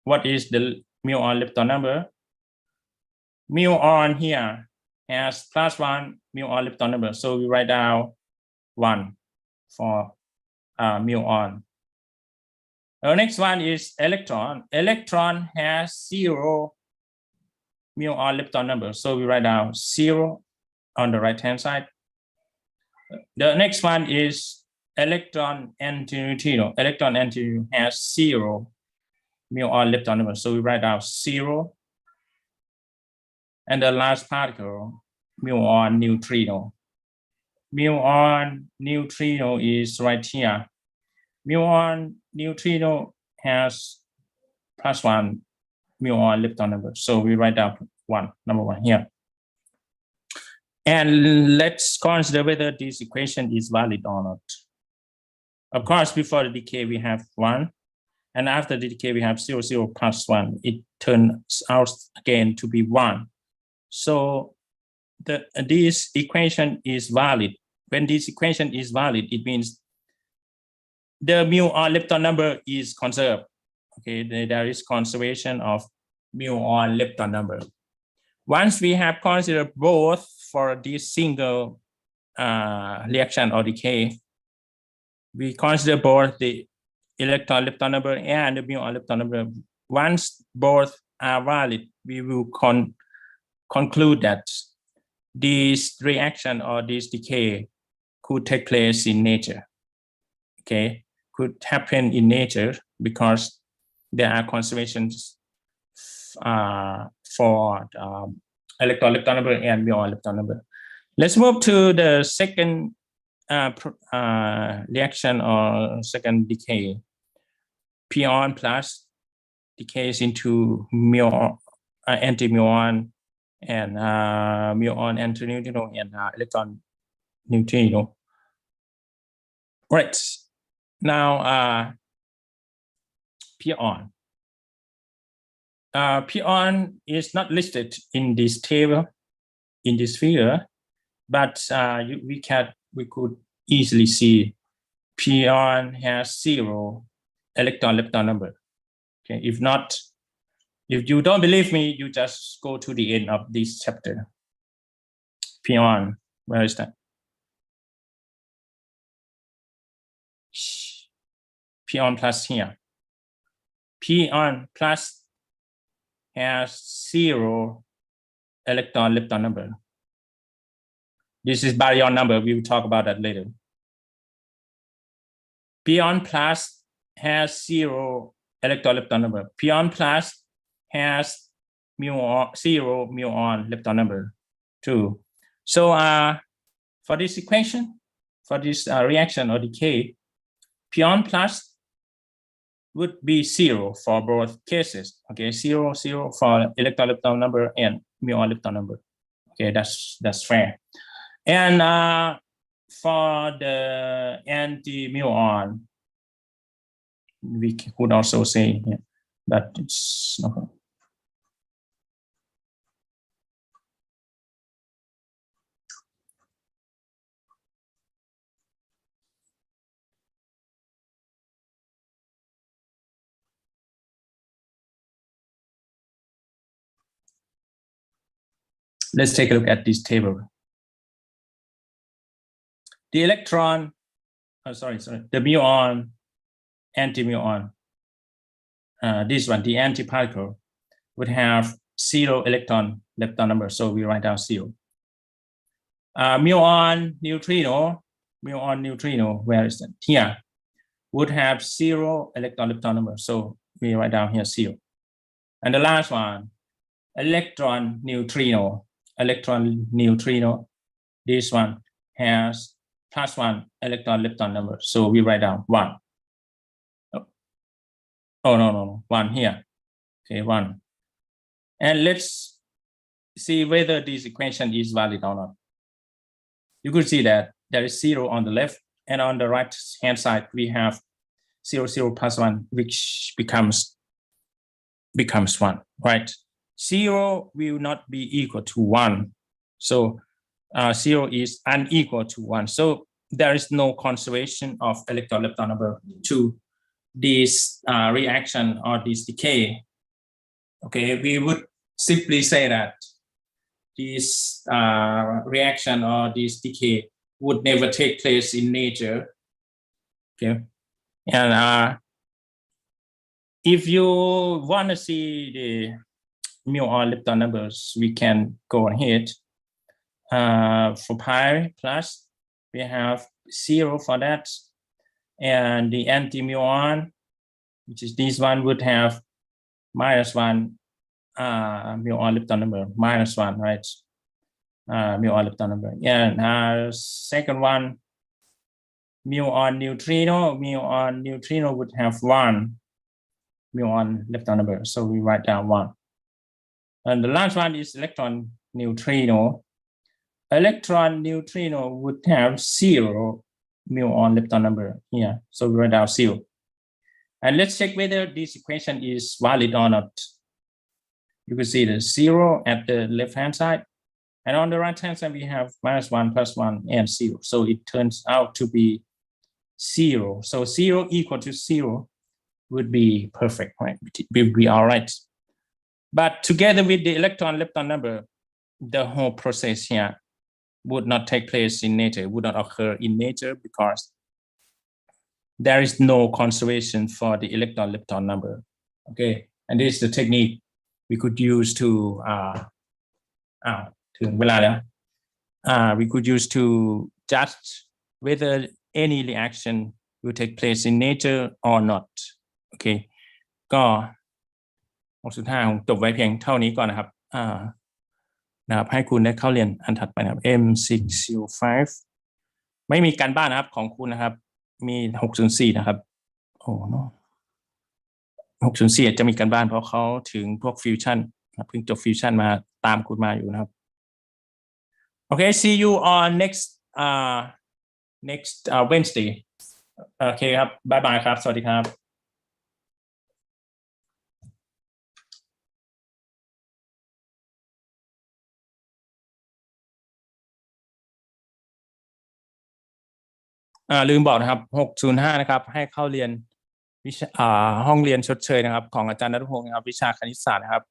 What is the muon-lepton number? Muon here has +1 muon-lepton number, so we write down 1 for muon. The next one is electron. Electron has 0 muon-lepton number, so we write down 0 on the right-hand side. The next one is electron antineutrino. Electron antineutrino has 0 muon-lepton number, so we write down 0. And the last particle, muon neutrino. Muon neutrino is right here. Muon neutrino has +1 muon-lepton number, so we write down number 1 here. And let's consider whether this equation is valid or not. Of course, before the decay we have 1, and after the decay we have 0, 0 +1. turns out again to be 1. So this equation is valid. When this equation is valid, it means the muon lepton number is conserved. Okay, there is conservation of muon lepton number. Once we have considered both for this single reaction or decay, we consider both the electron lepton number and the muon lepton number. Once both are valid, we will conclude that this reaction or this decay could take place in nature. Okay, could happen in nature because there are conservations for electron lepton number and muon lepton number. Let's move to the second reaction or second decay. Pion plus decays into muon, anti-muon, and muon antineutrino and electron neutrino. Right. Now, pion. Pion is not listed in this table, in this figure, but we could easily see pion has 0 electron lepton number. Okay, if you don't believe me, you just go to the end of this chapter. Pion, where is that? Pion plus here. Pion plus has 0 electron lepton number. This is baryon number. We will talk about that later. Pion plus has 0 electron lepton number. Pion plus has 0 muon lepton number too. So for this equation, for this reaction or decay, pion plus would be 0 for both cases. Okay, 0, 0 for electron lepton number and muon lepton number. Okay, that's fair. And for the anti-muon, we could also say that it's okay. Let's take a look at this table. The electron, the muon, anti-muon, this one, the antiparticle, would have 0 electron lepton number, so we write down 0. Muon neutrino, where is that? Here, would have 0 electron lepton number, so we write down here 0. And the last one, electron neutrino, this one has +1 electron lepton number, so we write down 1. Oh, no, 1 here. Okay, 1. And let's see whether this equation is valid or not. You could see that there is 0 on the left, and on the right hand side we have 0, 0 plus 1, which becomes 1, right? 0 will not be equal to 1, so 0 is unequal to 1. So there is no conservation of electron lepton number to this reaction or this decay. Okay, we would simply say that this reaction or this decay would never take place in nature. Okay, and if you want to see the muon lepton numbers, we can go ahead. For pi plus, we have 0 for that, and the anti-muon, which is this one, would have -1 muon lepton number, -1, right? Muon lepton number. And second one, muon neutrino would have 1 muon lepton number, so we write down 1. And the last one is electron neutrino. Electron neutrino would have 0 muon lepton number here, so we write down 0. And let's check whether this equation is valid or not. You can see the 0 at the left hand side, and on the right hand side we have -1, +1, and 0. So it turns out to be 0. So 0 equal to 0 would be perfect, right? It will be all right. But together with the electron-lepton number, the whole process here would not take place in nature, would not occur in nature, because there is no conservation for the electron-lepton number. Okay, and this is the technique we could use to we could use to judge whether any reaction will take place in nature or not. Okay, ก็บทสุดท้ายผมจบไว้เพียงเท่านี้ก่อนนะครับนะครับให้คุณได้เข้าเรียนอันถัดไปนะครับ M605 ไม่มีการบ้านนะครับของคุณนะครับมี604นะครับโอ้โห604จะมีการบ้านเพราะเขาถึงพวกฟิวชั่นเพิ่งจบฟิวชั่นมาตามคุณมาอยู่นะครับโอเค see you on next Wednesday โอเคครับบ๊ายบายครับสวัสดีครับลืมบอกนะครับ605นะครับให้เข้าเรียนวิชาห้องเรียนชดเชยนะครับของอาจารย์ณัฐพงศ์นะครับวิชาคณิตศาสตร์นะครับ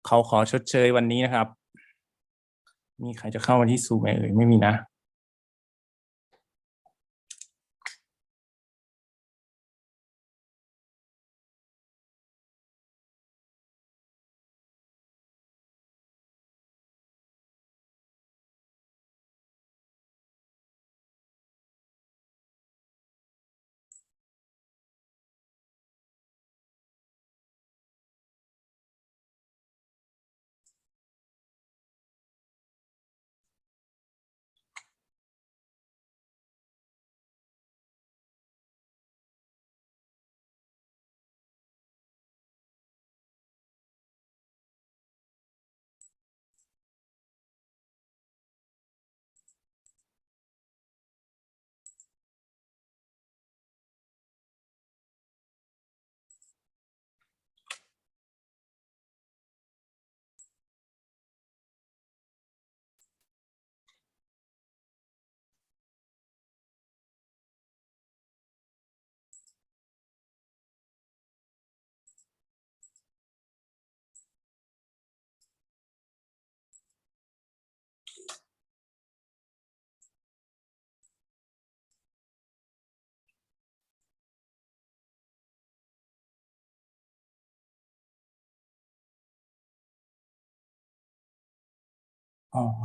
เขาขอชดเชยวันนี้นะครับมีใครจะเข้ามาที่ซูมไหมเอ่ยไม่มีนะ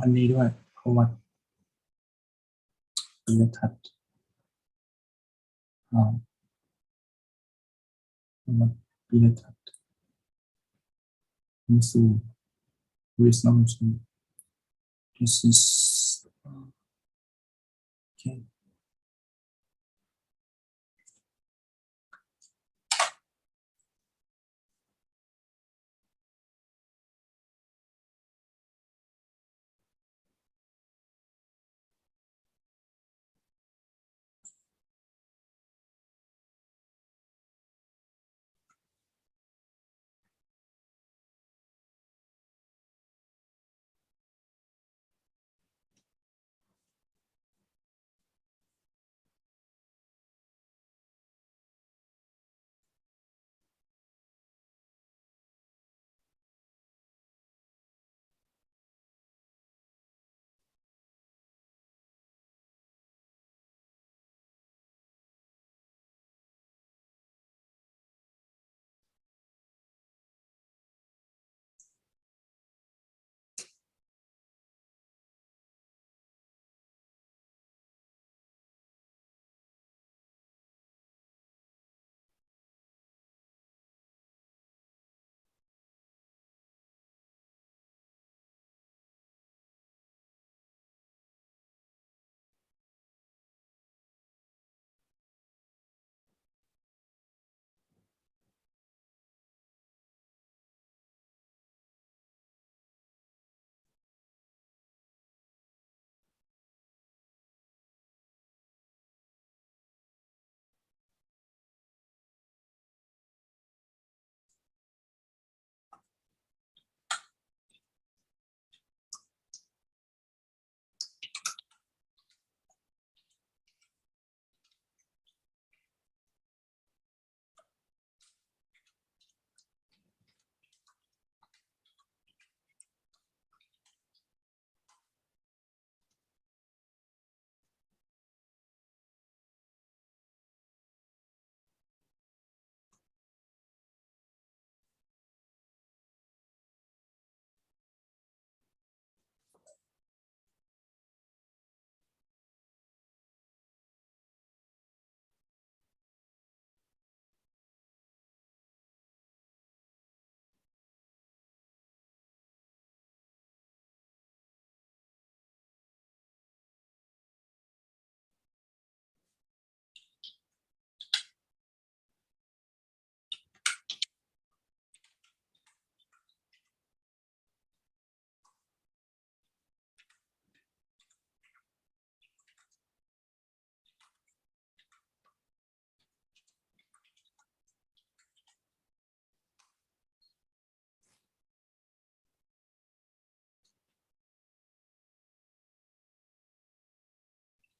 อันนี้ด้วยเพราะว่าปีละทัดปีละทัดนี่ซูม with number two this is okay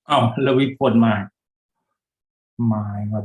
อ้าวแล้ววิพจน์มาครับ